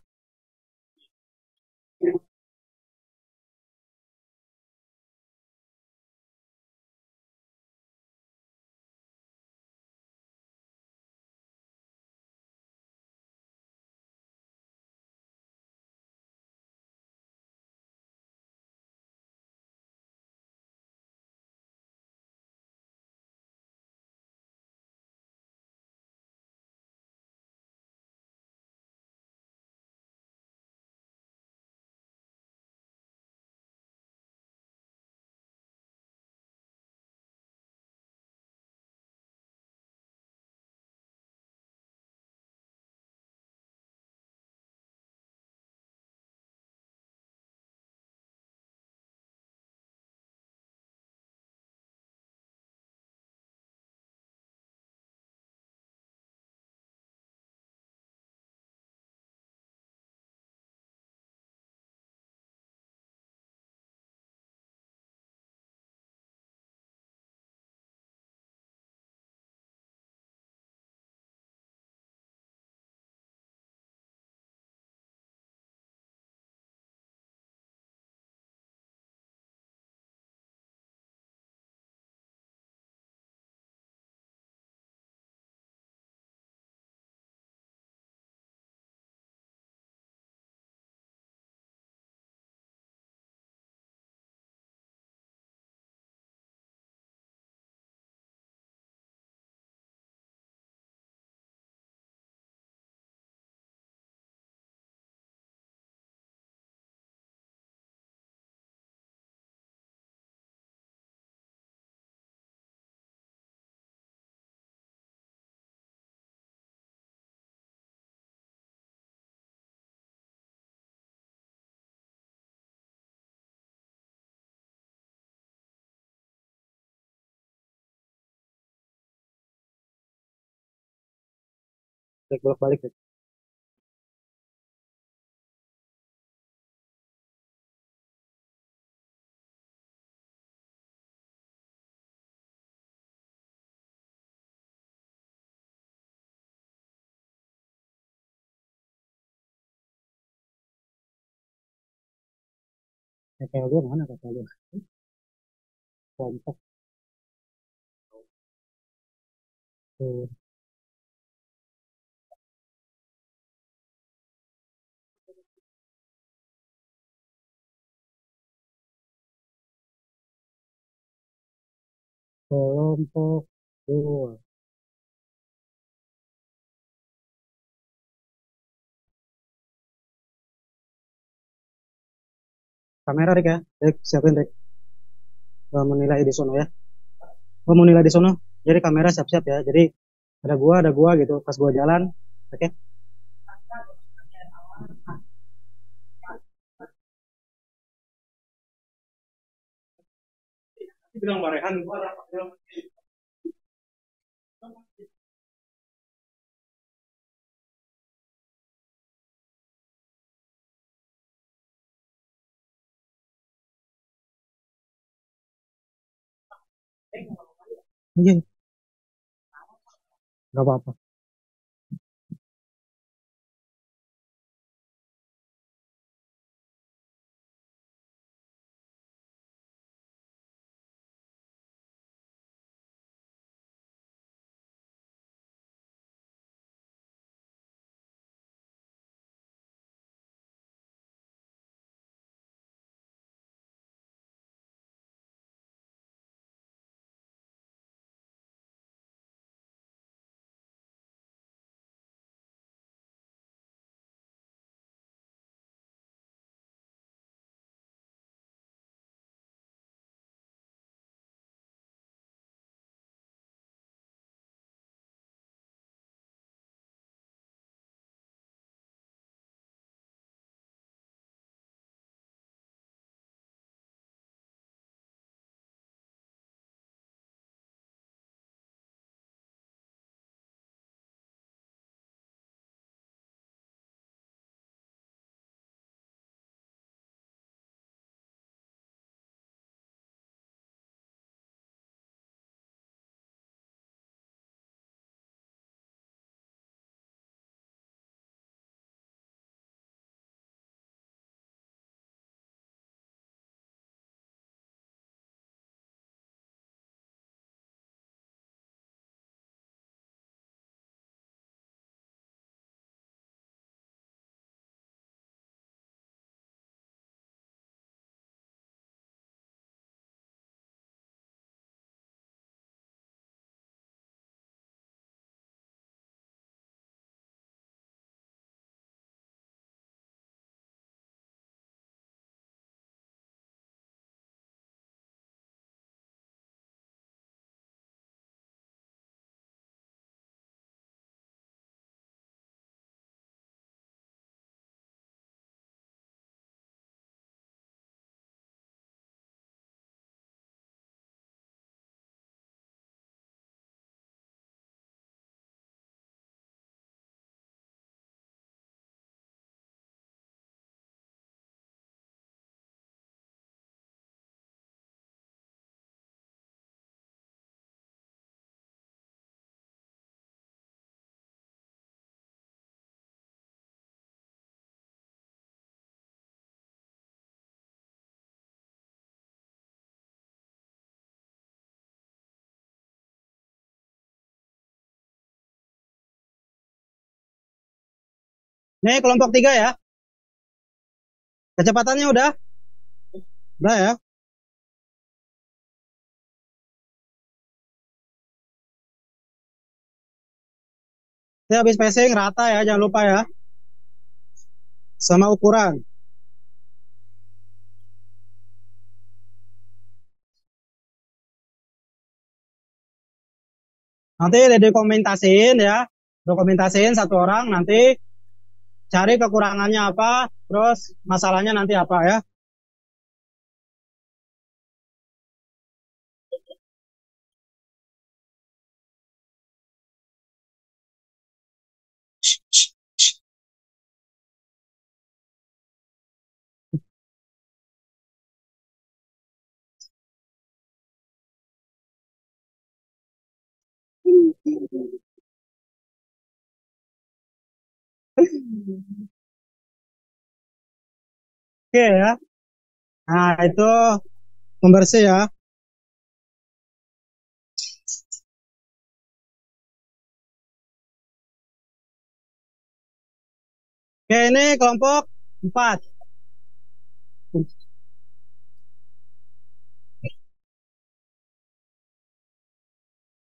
Klik bolak-balik. Klik. TPL2 mana TPL2? Kelompok. Tuh. Kelompok 2. Kamera Rik ya. Rik, siapin Rik. Menilai di sono ya. Mau nilai di sono. Jadi kamera siap-siap ya. Jadi ada gua gitu. Pas gua jalan, oke. Bilang barehan gua. Iya, nggak apa-apa. Nih kelompok 3 ya. Kecepatannya udah? Udah ya. Saya habis spacing rata ya, jangan lupa ya. Sama ukuran. Nanti dokumentasiin ya. Dokumentasiin satu orang, nanti cari kekurangannya apa, terus masalahnya nanti apa ya. Oke ya. Nah, itu pembersih ya. Oke, ini kelompok 4.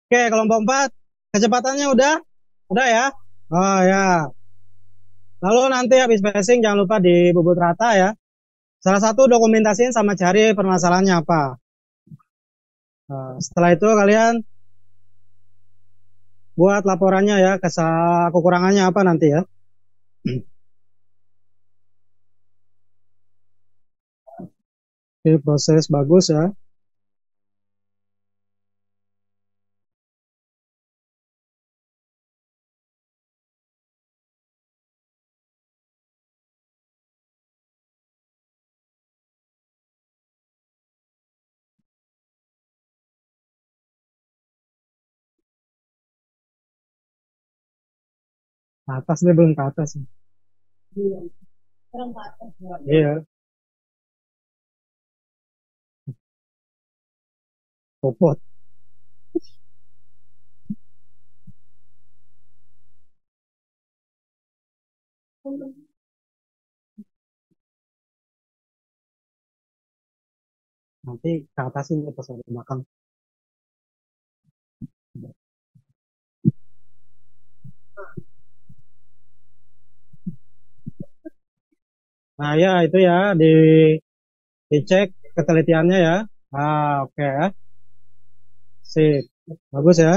Oke, kelompok 4. Kecepatannya udah? Udah ya? Oh ya. Lalu nanti habis passing jangan lupa dibubut rata ya. Salah satu dokumentasiin sama cari permasalahannya apa. Nah, setelah itu kalian buat laporannya ya, kekurangannya apa nanti ya. Oke, proses bagus ya. Ke atas deh, belum ke atas. Iya, popot. Nanti ke atasin ya pas ada belakang. Nah ya itu ya dicek ketelitiannya ya. Ah oke ya. Sip. Bagus ya.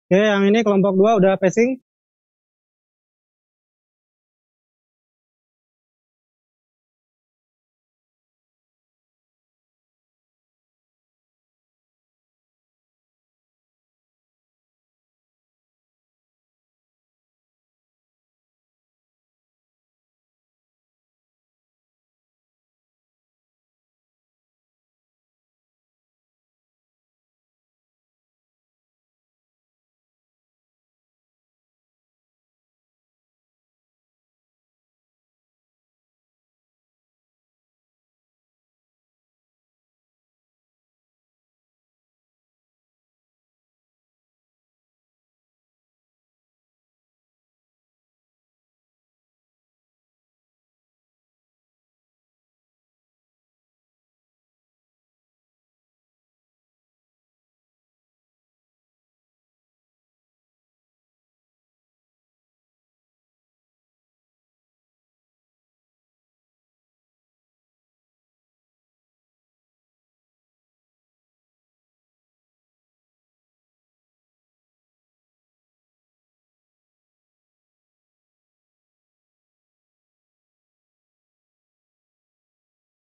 Oke, yang ini kelompok 2 udah passing.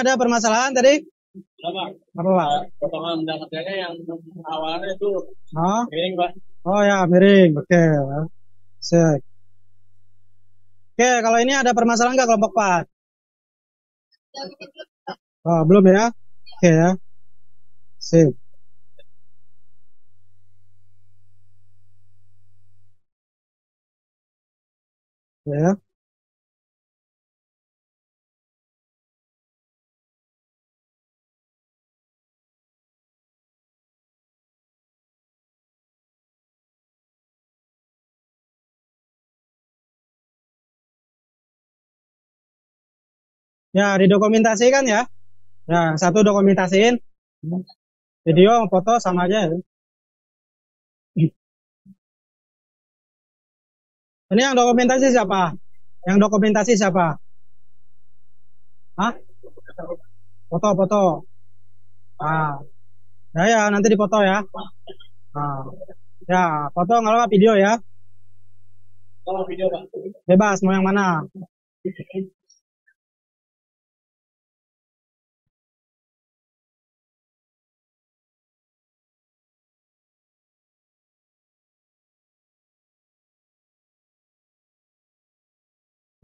Ada permasalahan tadi? Apa Pak? Potongan dangkatnya yang awalnya itu Oh, miring, Pak. oh ya miring. Oke. Sip. Oke, kalau ini ada permasalahan nggak kelompok 4? Oh, belum ya? Oke ya. Sip. Ya. Ya, didokumentasikan ya. Ya, satu dokumentasiin. Video, foto sama aja ya. Ini yang dokumentasi siapa? Yang dokumentasi siapa? Hah? Foto-foto. Ah, ya nanti dipoto ya. Ah, ya foto nggak video ya. Kalau video, Pak. Bebas mau yang mana?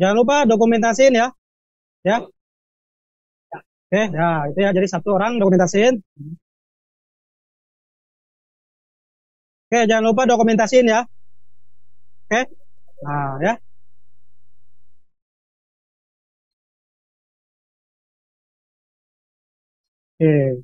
Jangan lupa dokumentasiin ya. Ya. Oke, nah itu ya. Jadi satu orang dokumentasiin. Oke, jangan lupa dokumentasiin ya. Oke. Nah, ya. Oke.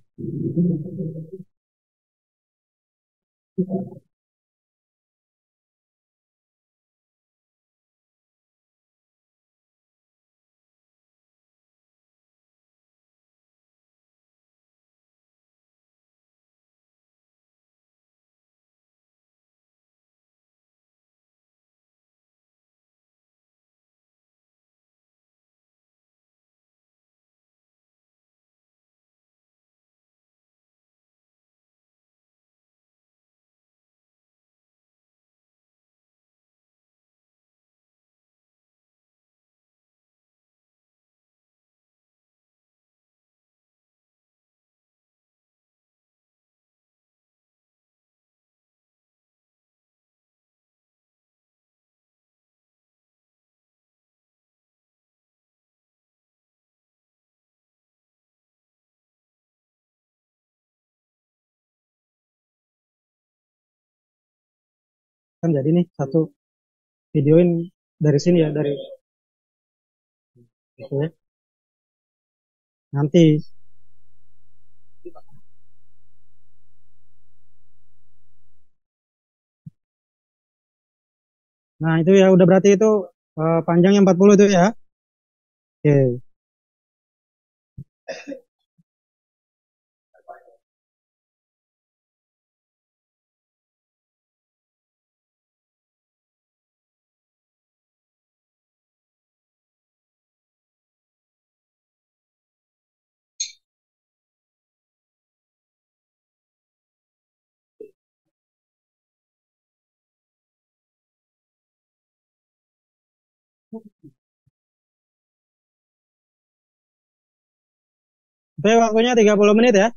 Kan jadi nih satu videoin dari sini ya, dari itu ya. Nanti. Nah, itu ya udah berarti itu panjangnya 40 itu ya. Oke. Oke, waktunya 30 menit ya.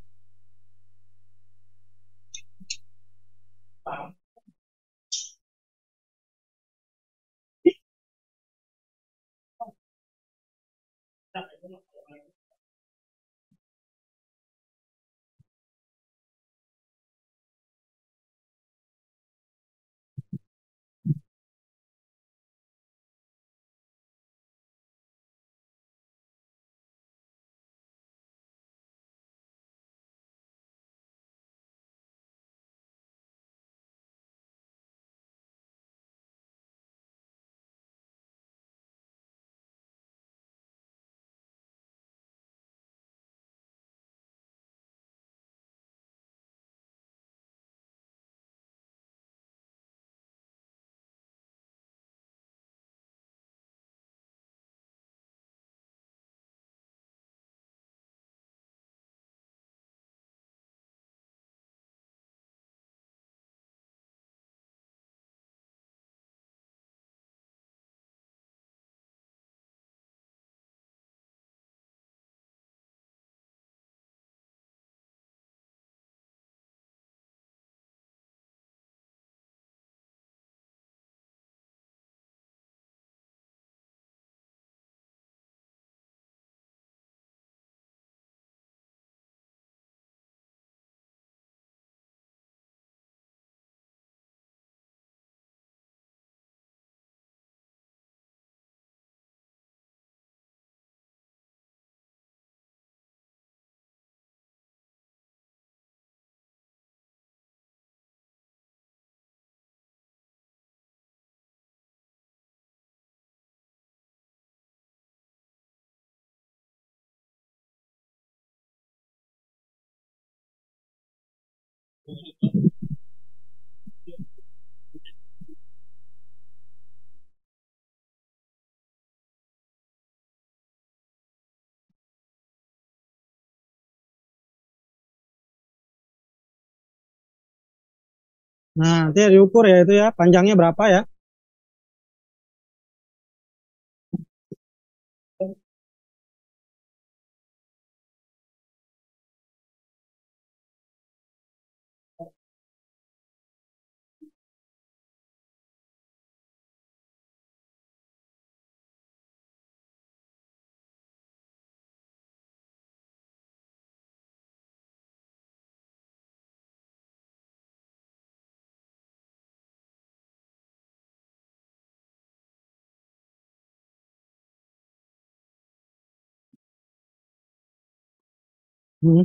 Nah, nanti diukur ya itu ya, panjangnya berapa ya. Hmm.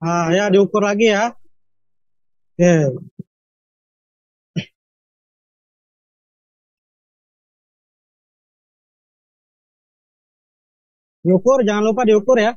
Ah, ya diukur lagi ya. Oke. Diukur, jangan lupa diukur ya.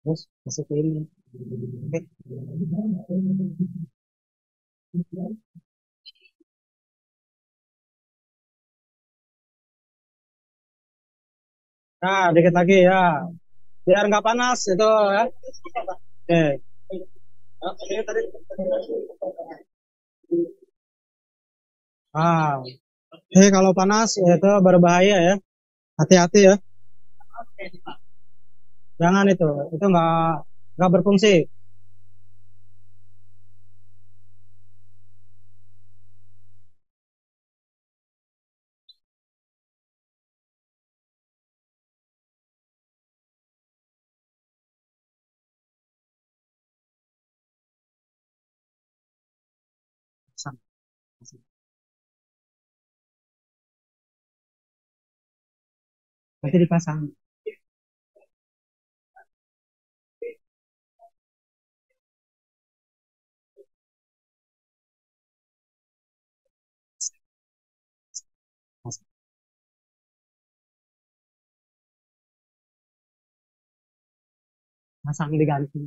Terus masuk ke ini. Oke. Nah, dikit lagi ya. Biar nggak panas itu ya. Oke. Ah, oke kalau panas itu berbahaya ya. Hati-hati ya. Jangan itu nggak berfungsi. Pasang, pasang. Nanti dipasang. Pasang, pasang diganti.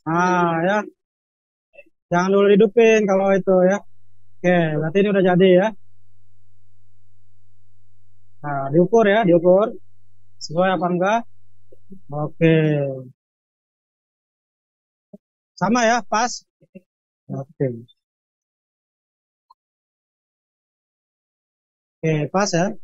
Ah, ya. Jangan dulu hidupin kalau itu ya. Oke, berarti ini udah jadi ya. Nah, diukur ya, diukur. Sesuai apa enggak? Oke. Sama ya, pas. Oke. Oke, pas ya.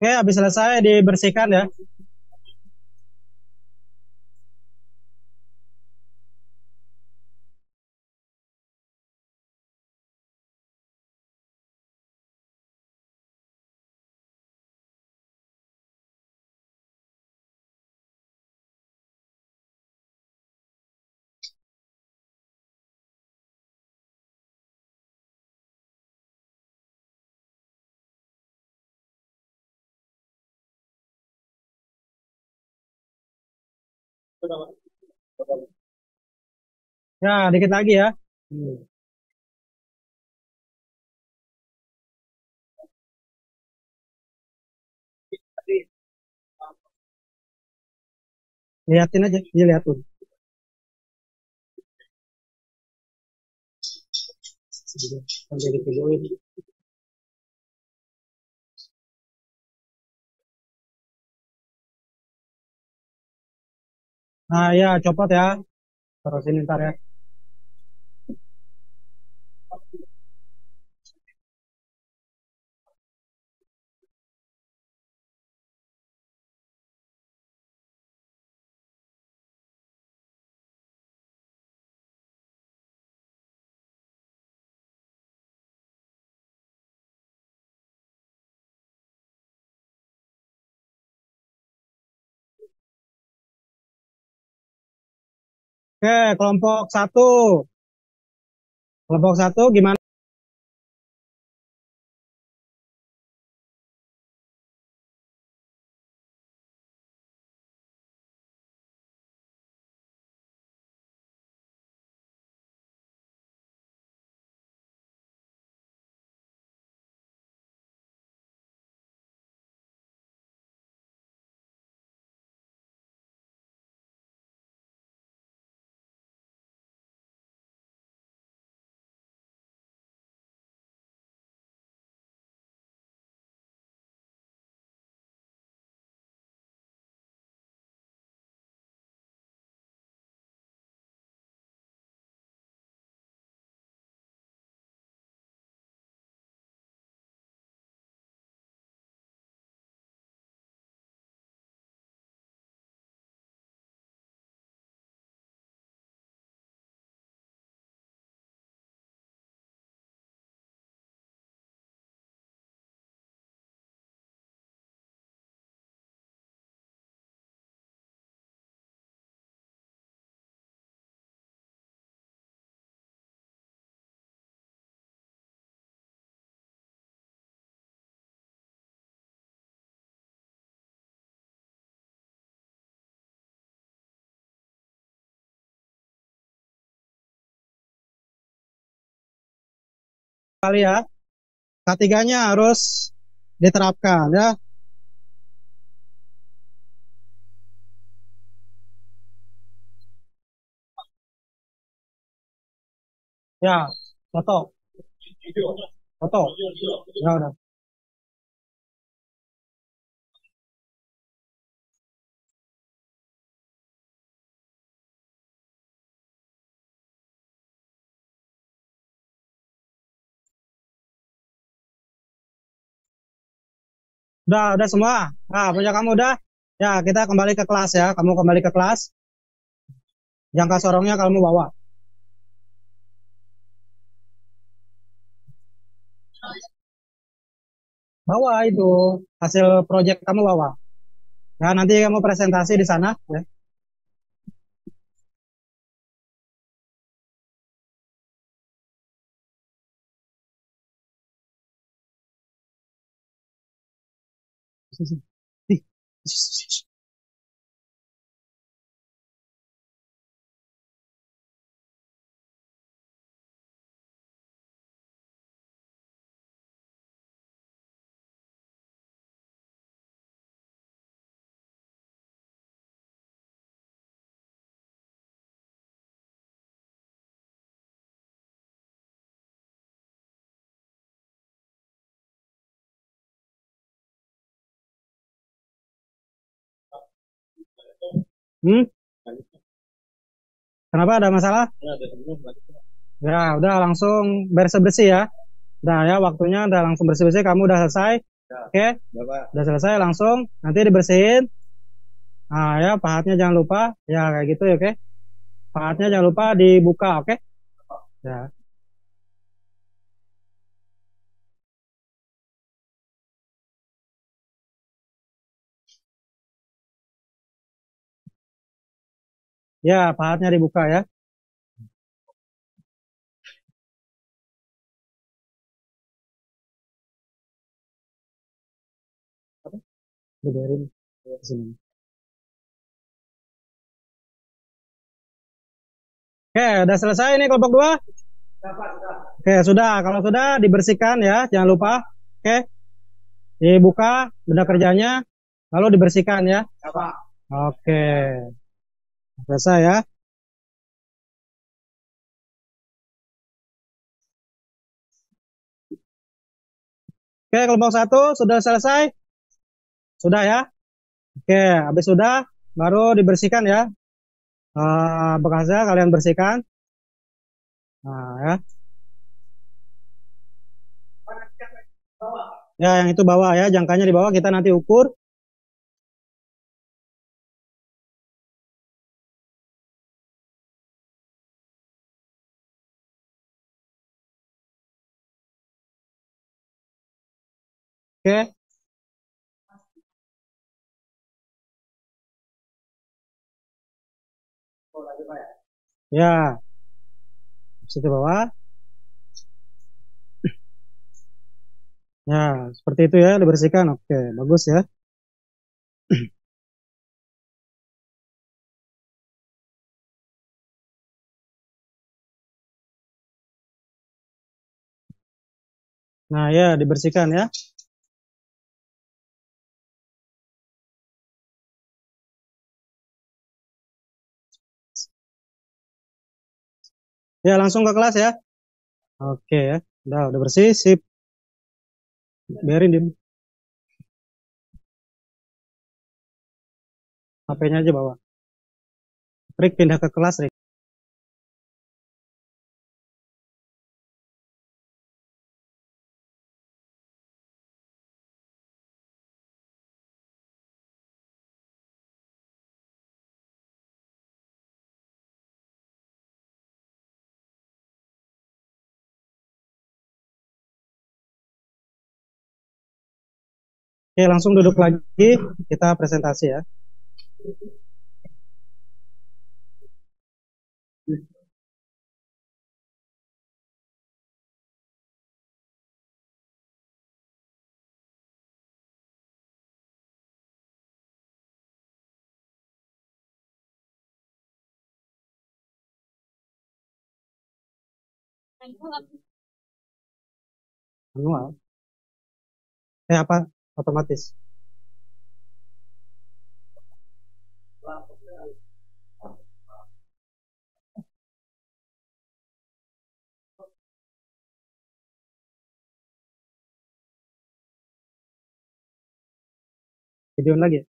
Oke, habis selesai dibersihkan ya. Sudah, Pak. Ya, dikit lagi ya. Hmm. Liatin aja, dia liatin. Sampai divideoin. Nah, ya, copot ya. Terus ini ntar ya. Oke, kelompok satu. Kelompok satu gimana? Kali ya. K3-nya harus diterapkan ya. Ya, foto, foto. Ya udah. Udah semua. Nah, punya kamu udah. Ya, kita kembali ke kelas ya. Kamu kembali ke kelas. Jangka sorongnya kamu bawa. Bawa itu hasil proyek kamu bawa. Ya, nanti kamu presentasi di sana ya. Hmm? Kenapa ada masalah? Ya, ada sebelum lagi. Ya, udah langsung bersih-bersih ya. Udah ya, waktunya udah langsung bersih-bersih. Kamu udah selesai. Oke, Bapak. udah selesai langsung. Nanti dibersihin. Nah ya, pahatnya jangan lupa. Ya, kayak gitu ya, oke. Pahatnya jangan lupa dibuka, oke? Ya. Ya, pahatnya dibuka ya. Dibiarin di sini. Oke, udah selesai nih kelompok 2. Oke, sudah. Kalau sudah dibersihkan ya, jangan lupa. Oke, dibuka benda kerjanya, lalu dibersihkan ya. Oke, selesai ya. Oke, kelompok 1 sudah selesai. Sudah ya. Oke, habis sudah baru dibersihkan ya. Bekasnya kalian bersihkan. Nah, ya. Ya, yang itu bawah ya, jangkanya di bawah kita nanti ukur. Oke. Ya, situ bawah. Ya, seperti itu ya, dibersihkan. Oke, bagus ya. Nah, ya, dibersihkan ya. Ya, langsung ke kelas ya. Oke ya. Udah bersih, sip. Biarin di HP-nya aja bawa. Rik pindah ke kelas, Rik. Oke, langsung duduk lagi. Kita presentasi ya. Manual. Apa? Otomatis. Video lagi ya?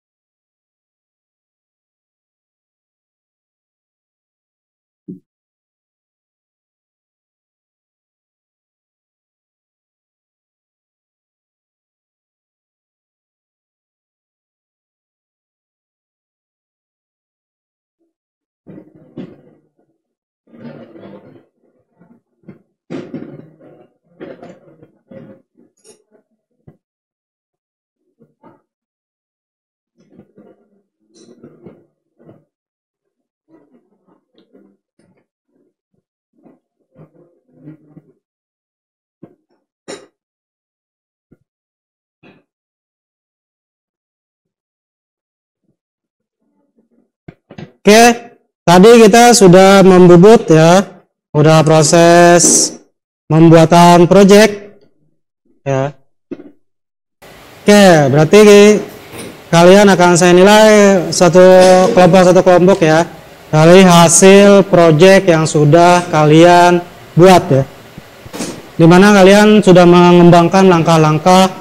Oke, tadi kita sudah membubut ya, udah proses pembuatan project ya. Oke, berarti kalian akan saya nilai satu kelompok ya dari hasil project yang sudah kalian buat ya, dimana kalian sudah mengembangkan langkah-langkah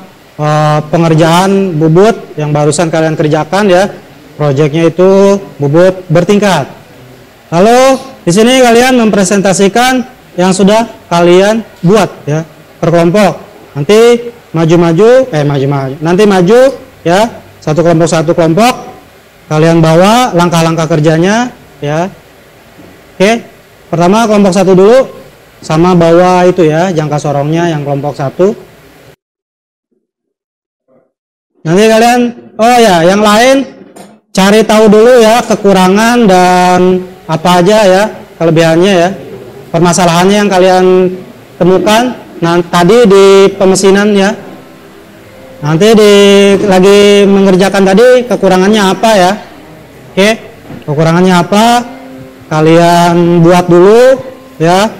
pengerjaan bubut yang barusan kalian kerjakan ya. Projectnya itu bubut bertingkat. Lalu di sini kalian mempresentasikan yang sudah kalian buat ya per kelompok. Nanti nanti maju ya, satu kelompok kalian bawa langkah-langkah kerjanya ya. Oke, pertama kelompok 1 dulu, sama bawa itu ya jangka sorongnya yang kelompok 1. Nanti kalian yang lain cari tahu dulu ya kekurangan dan apa aja ya kelebihannya ya, permasalahannya yang kalian temukan. Nah, tadi di pemesinan ya, nanti lagi mengerjakan tadi kekurangannya apa ya. Oke, kekurangannya apa kalian buat dulu ya.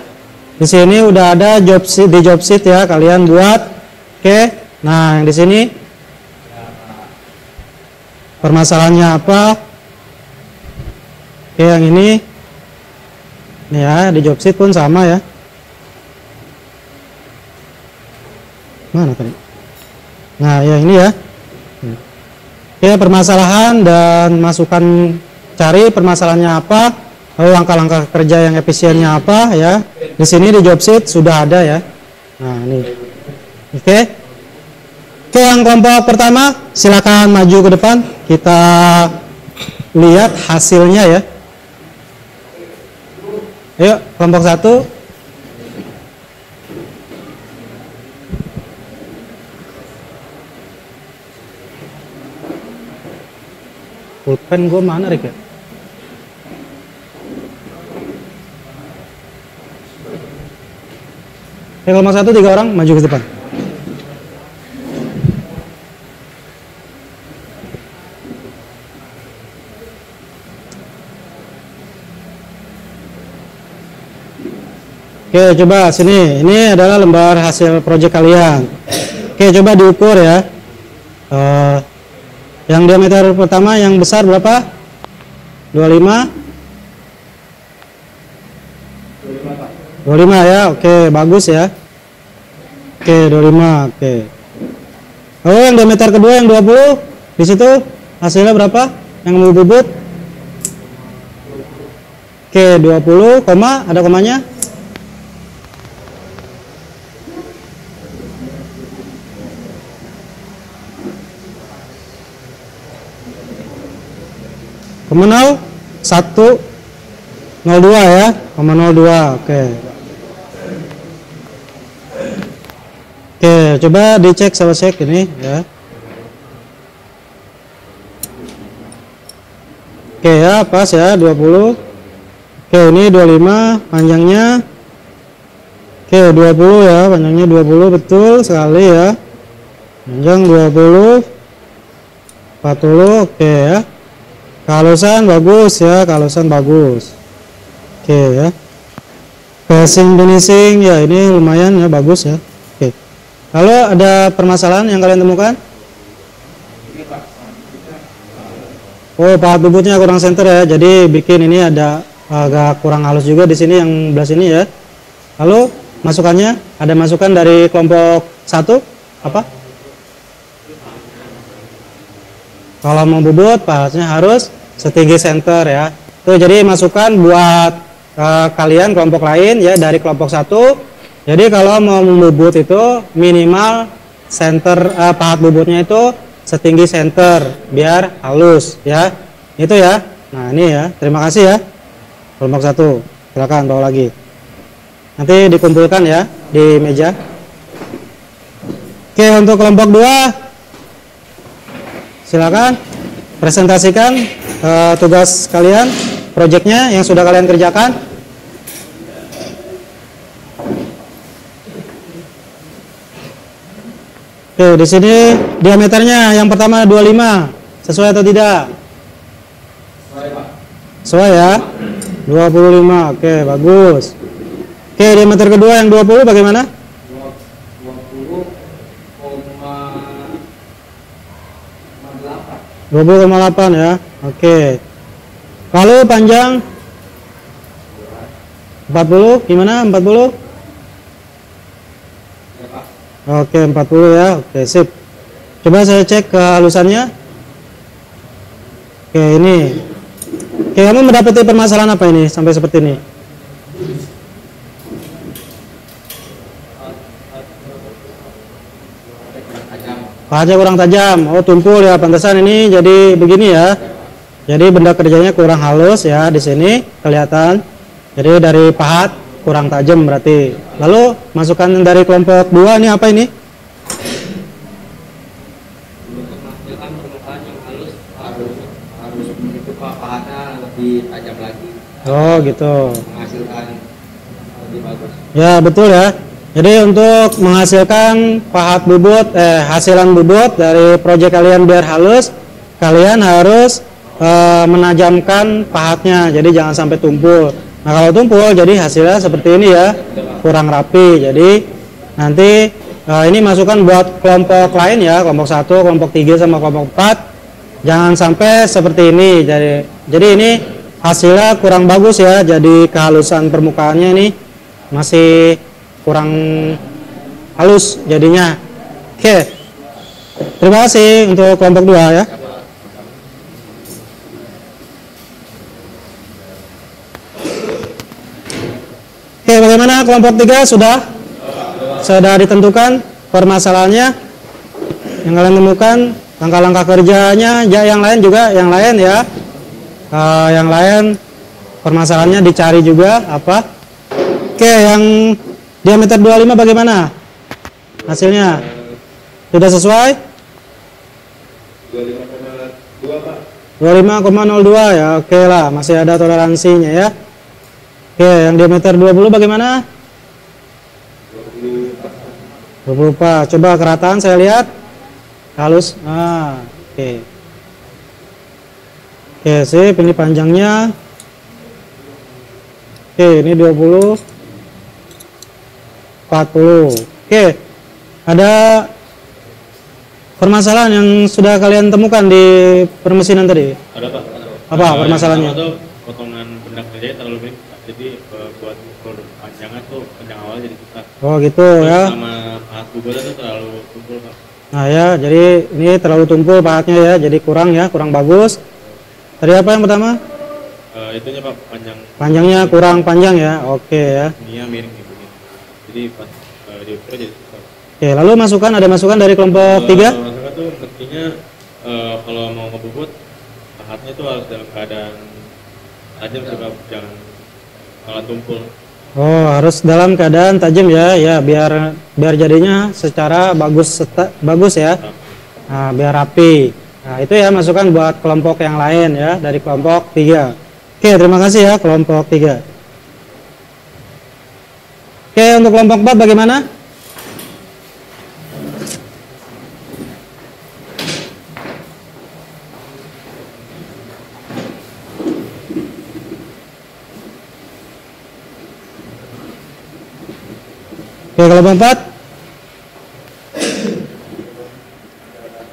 Di sini udah ada job sheet ya, kalian buat. Oke, nah yang di sini permasalahannya apa. Oke, yang ini ya di job sheet pun sama ya. Mana tadi? Nah ya ini ya. Oke, permasalahan dan masukan, cari permasalahannya apa, lalu langkah-langkah kerja yang efisiennya apa ya. Di sini di job sheet sudah ada ya. Nah ini. Oke, yang kelompok pertama silakan maju ke depan, kita lihat hasilnya ya. Ayo kelompok 1. Pulpen gue mana Rik ya? Kelompok 1 3 orang maju ke depan. Oke, coba sini. Ini adalah lembar hasil proyek kalian. Oke, coba diukur ya. Yang diameter pertama yang besar berapa? 25 ya. Oke, bagus ya. Oke, 25. Oke. Oh, yang diameter kedua yang 20. Di situ hasilnya berapa? Yang mau bubut? Oke, 20, ada komanya? Koma 0102 ya, 0,02. Oke. Oke, coba dicek sama cek ini ya. Oke ya, pas ya 20. Oke, ini 25 panjangnya. Oke, 20 ya, panjangnya 20 betul sekali ya. Panjang 20. 40, oke ya. Kehalusan bagus ya, kehalusan bagus. Oke ya. Passing finishing ya, ini lumayan ya, bagus ya. Oke. Lalu ada permasalahan yang kalian temukan? Oh, pahat bubutnya kurang center ya. Jadi bikin ini ada agak kurang halus juga di sini yang belah sini ya. Lalu masukannya, ada masukan dari kelompok 1 apa? Kalau mau bubut pahatnya harus setinggi center ya. Tuh, jadi masukan buat kalian kelompok lain ya dari kelompok 1. Jadi kalau mau membubut itu minimal center pahat bubutnya itu setinggi center biar halus ya. Itu ya. Nah, ini ya. Terima kasih ya. Kelompok 1. Silakan bawa lagi. Nanti dikumpulkan ya di meja. Oke, untuk kelompok 2 silakan presentasikan tugas kalian, proyeknya yang sudah kalian kerjakan. Oke, di sini diameternya yang pertama 25, sesuai atau tidak? Sesuai ya? 25. Oke, bagus. Oke, diameter kedua yang 20 bagaimana? 20,8 ya. Oke. Lalu panjang 40 gimana? 40? Oke, 40 ya. Oke, sip. Coba saya cek kehalusannya. Oke, ini. Oke, kamu mendapati permasalahan apa ini sampai seperti ini? Pahanya kurang tajam. Oh, tumpul ya, pantesan ini jadi begini ya. Jadi benda kerjanya kurang halus ya di sini kelihatan. Jadi dari pahat kurang tajam berarti. Lalu masukan dari kelompok 2 ini apa ini? Untuk menghasilkan permukaan yang halus harus begitu pahatnya lebih tajam lagi. Oh, gitu. Menghasilkan lebih bagus. Ya, betul ya. Jadi untuk menghasilkan pahat bubut hasilan bubut dari proyek kalian biar halus, kalian harus menajamkan pahatnya. Jadi jangan sampai tumpul. Nah, kalau tumpul jadi hasilnya seperti ini ya, kurang rapi. Jadi nanti ini masukan buat kelompok lain ya, kelompok 1, kelompok 3 sama kelompok 4. Jangan sampai seperti ini. Jadi ini hasilnya kurang bagus ya. Jadi kehalusan permukaannya ini masih kurang halus jadinya. Oke. Terima kasih untuk kelompok 2 ya. Oke, bagaimana kelompok 3 sudah ditentukan permasalahannya yang kalian temukan, langkah-langkah kerjanya, yang lain juga, yang lain ya. Yang lain permasalahannya dicari juga apa. Oke, yang diameter 25 bagaimana hasilnya? Sudah sesuai? 25,2 Pak. 25,02 ya, oke lah, masih ada toleransinya ya. Oke, yang diameter 20 bagaimana? 24. Coba kerataan saya lihat. Halus. Oke. Oke, sip, ini panjangnya. Oke, ini 20. 40. Oke. Ada permasalahan yang sudah kalian temukan di permesinan tadi? Ada Pak. Apa permasalahannya? Yang pertama tuh potongan benda kerjanya terlalu banyak, jadi buat ukur panjangan tuh panjang awal jadi susah. Oh gitu. Terus ya. Sama pahat bubutnya tuh terlalu tumpul Pak. Nah ya, jadi ini terlalu tumpul pahatnya ya, jadi kurang ya, kurang bagus. Tadi apa yang pertama? Itunya Pak, panjangnya kurang panjang ya. Oke ya. Ini miring gitu. Jadi pas diukur jadi susah. Oke, lalu ada masukan dari kelompok 3? Masukan tuh mestinya kalau mau ngebubut pahatnya tuh harus dalam keadaan tajam juga, jangan malah tumpul. Oh, harus dalam keadaan tajam ya, ya biar jadinya secara bagus ya. Nah, biar rapi. Nah, itu ya masukan buat kelompok yang lain ya dari kelompok 3. Oke, terima kasih ya kelompok 3. Oke, untuk kelompok 4 bagaimana? Oke, kelompok 4.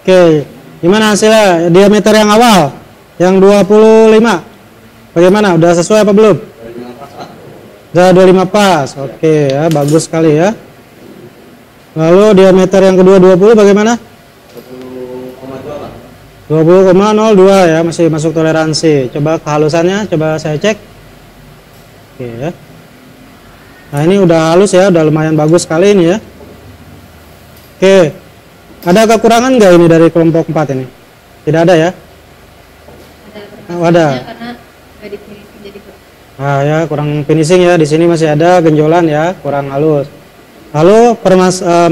Oke, gimana hasilnya? Diameter yang awal, yang 25. Bagaimana? Udah sesuai apa belum? Udah 25 pas. Oke ya, bagus sekali ya. Lalu diameter yang kedua 20 bagaimana? 20,02 ya, masih masuk toleransi. Coba kehalusannya, coba saya cek. Oke ya. Nah, ini udah halus ya, udah lumayan bagus sekali ini ya. Oke. Ada kekurangan nggak ini dari kelompok 4 ini? Tidak ada ya? Ada. Karena nggak di-finishing jadi Nah ya, kurang finishing ya. Di sini masih ada genjolan ya, kurang halus. Lalu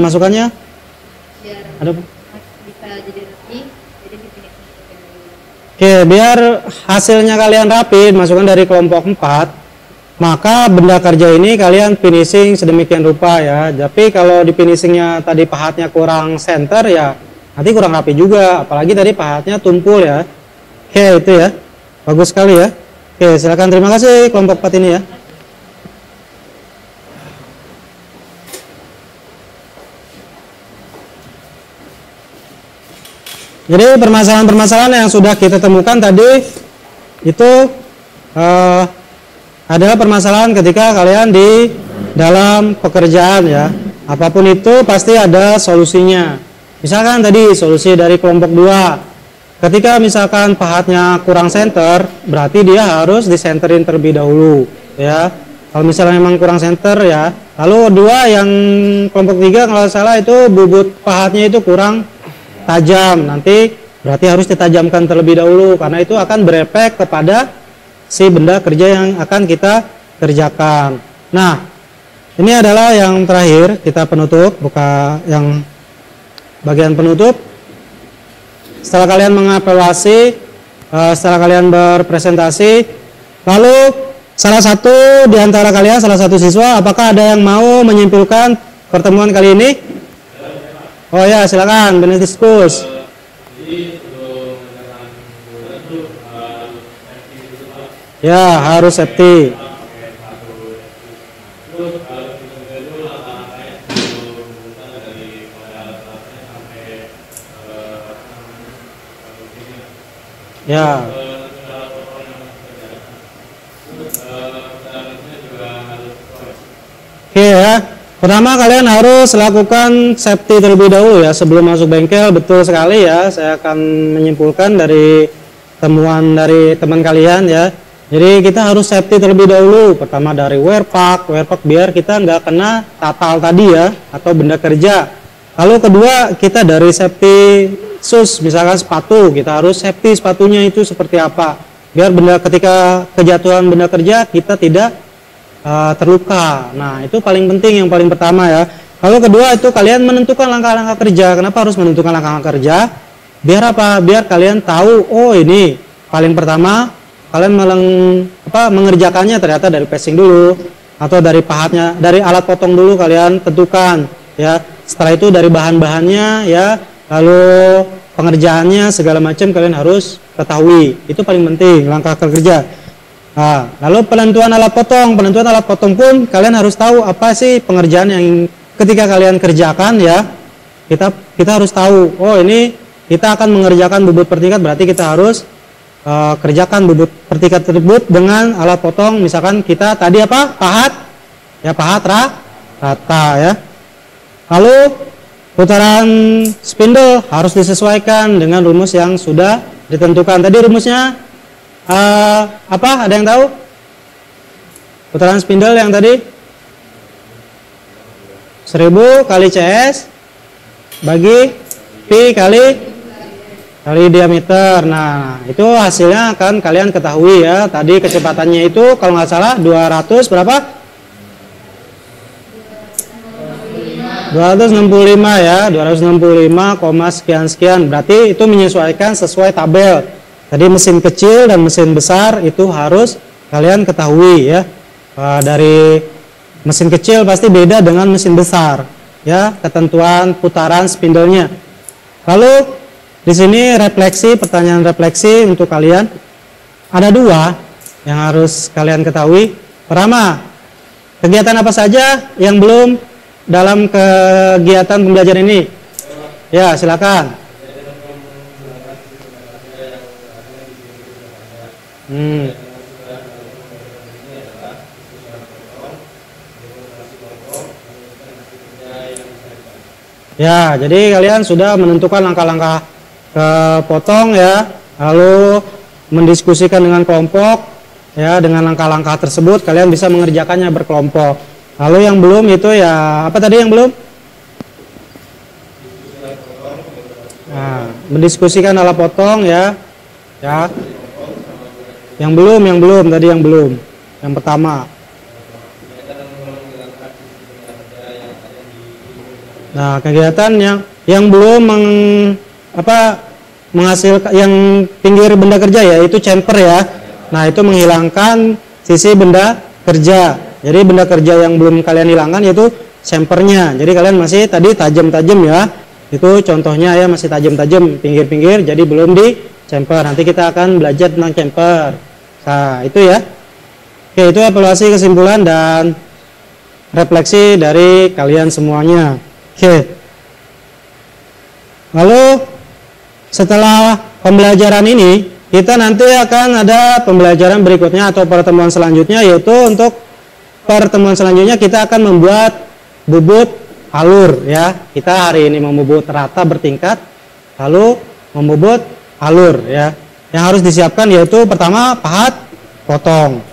masukannya? biar Ada apa? bisa jadi rapi, jadi di-finishing. Oke, biar hasilnya kalian rapi, masukan dari kelompok 4. Maka benda kerja ini kalian finishing sedemikian rupa ya. Tapi kalau di finishingnya tadi pahatnya kurang center ya, nanti kurang rapi juga. Apalagi tadi pahatnya tumpul ya. Oke, itu ya. Bagus sekali ya. Oke, silakan. Terima kasih kelompok 4 ini ya. Jadi permasalahan-permasalahan yang sudah kita temukan tadi itu adalah permasalahan ketika kalian di dalam pekerjaan ya. Apapun itu pasti ada solusinya. Misalkan tadi solusi dari kelompok 2. Ketika misalkan pahatnya kurang center, berarti dia harus disenterin terlebih dahulu ya. Kalau misalnya memang kurang center ya. Lalu 2 yang kelompok 3 kalau salah itu bubut pahatnya itu kurang tajam, nanti berarti harus ditajamkan terlebih dahulu karena itu akan berefek kepada si benda kerja yang akan kita kerjakan. Nah, ini adalah yang terakhir, kita penutup, buka yang bagian penutup. Setelah kalian mengevaluasi, setelah kalian berpresentasi, lalu salah satu di antara kalian, salah satu siswa, apakah ada yang mau menyimpulkan pertemuan kali ini? Oh ya, silakan, berdiskus. Ya, harus safety. Ya. Oke ya. Pertama kalian harus lakukan safety terlebih dahulu ya sebelum masuk bengkel. Betul sekali ya. Saya akan menyimpulkan dari temuan dari teman kalian ya. Jadi kita harus safety terlebih dahulu. Pertama dari wear pack biar kita nggak kena tatal tadi ya atau benda kerja. Lalu kedua kita dari safety shoes, misalkan sepatu, kita harus safety sepatunya itu seperti apa. Biar benda ketika kejatuhan benda kerja kita tidak terluka. Nah, itu paling penting, yang paling pertama ya. Lalu kedua itu kalian menentukan langkah-langkah kerja. Kenapa harus menentukan langkah-langkah kerja? Biar apa? Biar kalian tahu, oh ini paling pertama kalian mengerjakannya ternyata dari passing dulu atau dari pahatnya, dari alat potong dulu kalian tentukan ya. Setelah itu dari bahan-bahannya ya, lalu pengerjaannya segala macam kalian harus ketahui. Itu paling penting langkah kerja. Nah, lalu penentuan alat potong pun kalian harus tahu apa sih pengerjaan yang ketika kalian kerjakan ya. Kita harus tahu, oh ini kita akan mengerjakan bubut per tingkat, berarti kita harus kerjakan bubut per tingkat tersebut dengan alat potong. Misalkan kita tadi apa? Pahat ya, pahat rata ya. Lalu putaran spindle harus disesuaikan dengan rumus yang sudah ditentukan. Tadi rumusnya apa? Ada yang tahu? Putaran spindle yang tadi 1000 kali CS bagi Pi kali diameter. Nah, itu hasilnya akan kalian ketahui ya. Tadi kecepatannya itu kalau nggak salah 200 berapa? 265 ya, 265, sekian. Berarti itu menyesuaikan sesuai tabel. Tadi mesin kecil dan mesin besar itu harus kalian ketahui ya. Dari mesin kecil pasti beda dengan mesin besar ya, ketentuan putaran spindlenya. Lalu di sini refleksi, pertanyaan refleksi untuk kalian. Ada 2 yang harus kalian ketahui. Pertama, kegiatan apa saja yang belum dalam kegiatan pembelajaran ini? Ya, silakan. Ya, jadi kalian sudah menentukan langkah-langkah kepotong ya, lalu mendiskusikan dengan kelompok ya, dengan langkah-langkah tersebut kalian bisa mengerjakannya berkelompok. Lalu yang belum itu ya, apa tadi yang belum? Nah, mendiskusikan alat potong ya. Ya. Yang belum tadi yang belum. Yang pertama. Nah, kegiatan yang belum menghasilkan yang pinggir benda kerja ya, itu chamfer ya. Nah, itu menghilangkan sisi benda kerja. Jadi benda kerja yang belum kalian hilangkan yaitu chamfernya. Jadi kalian masih tadi tajam-tajam ya. Itu contohnya ya, masih tajam-tajam pinggir-pinggir, jadi belum di chamfer. Nanti kita akan belajar tentang chamfer. Nah, itu ya. Oke, itu evaluasi kesimpulan dan refleksi dari kalian semuanya. Oke. Lalu setelah pembelajaran ini, kita nanti akan ada pembelajaran berikutnya atau pertemuan selanjutnya, yaitu untuk pertemuan selanjutnya kita akan membuat bubut alur ya. Kita hari ini membubut rata bertingkat, lalu membubut alur ya. Yang harus disiapkan yaitu pertama pahat potong.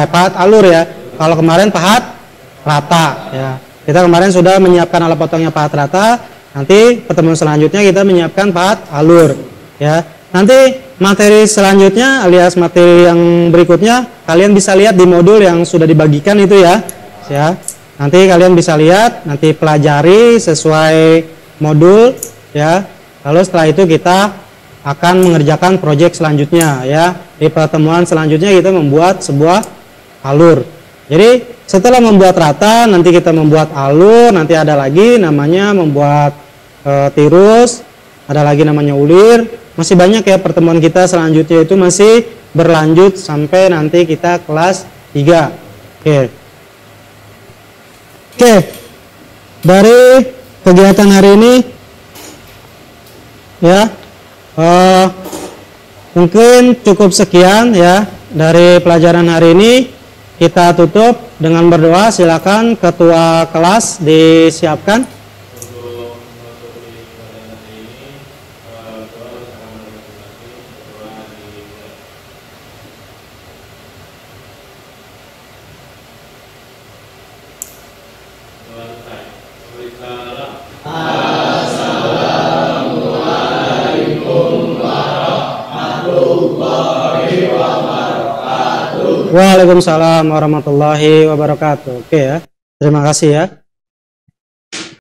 Pahat alur ya. Kalau kemarin pahat rata ya. Kita kemarin sudah menyiapkan alat potongnya pahat rata. Nanti pertemuan selanjutnya kita menyiapkan pahat alur ya. Nanti materi selanjutnya alias materi yang berikutnya kalian bisa lihat di modul yang sudah dibagikan itu ya. Ya. Nanti kalian bisa lihat, nanti pelajari sesuai modul ya. Lalu setelah itu kita akan mengerjakan proyek selanjutnya ya. Di pertemuan selanjutnya kita membuat sebuah alur. Jadi setelah membuat rata, nanti kita membuat alur, nanti ada lagi namanya membuat tirus, ada lagi namanya ulir. Masih banyak ya pertemuan kita selanjutnya itu masih berlanjut sampai nanti kita kelas 3. Oke. Dari kegiatan hari ini ya mungkin cukup sekian ya dari pelajaran hari ini. Kita tutup dengan berdoa. Silakan ketua kelas disiapkan. Waalaikumsalam warahmatullahi wabarakatuh. Oke ya. Terima kasih ya.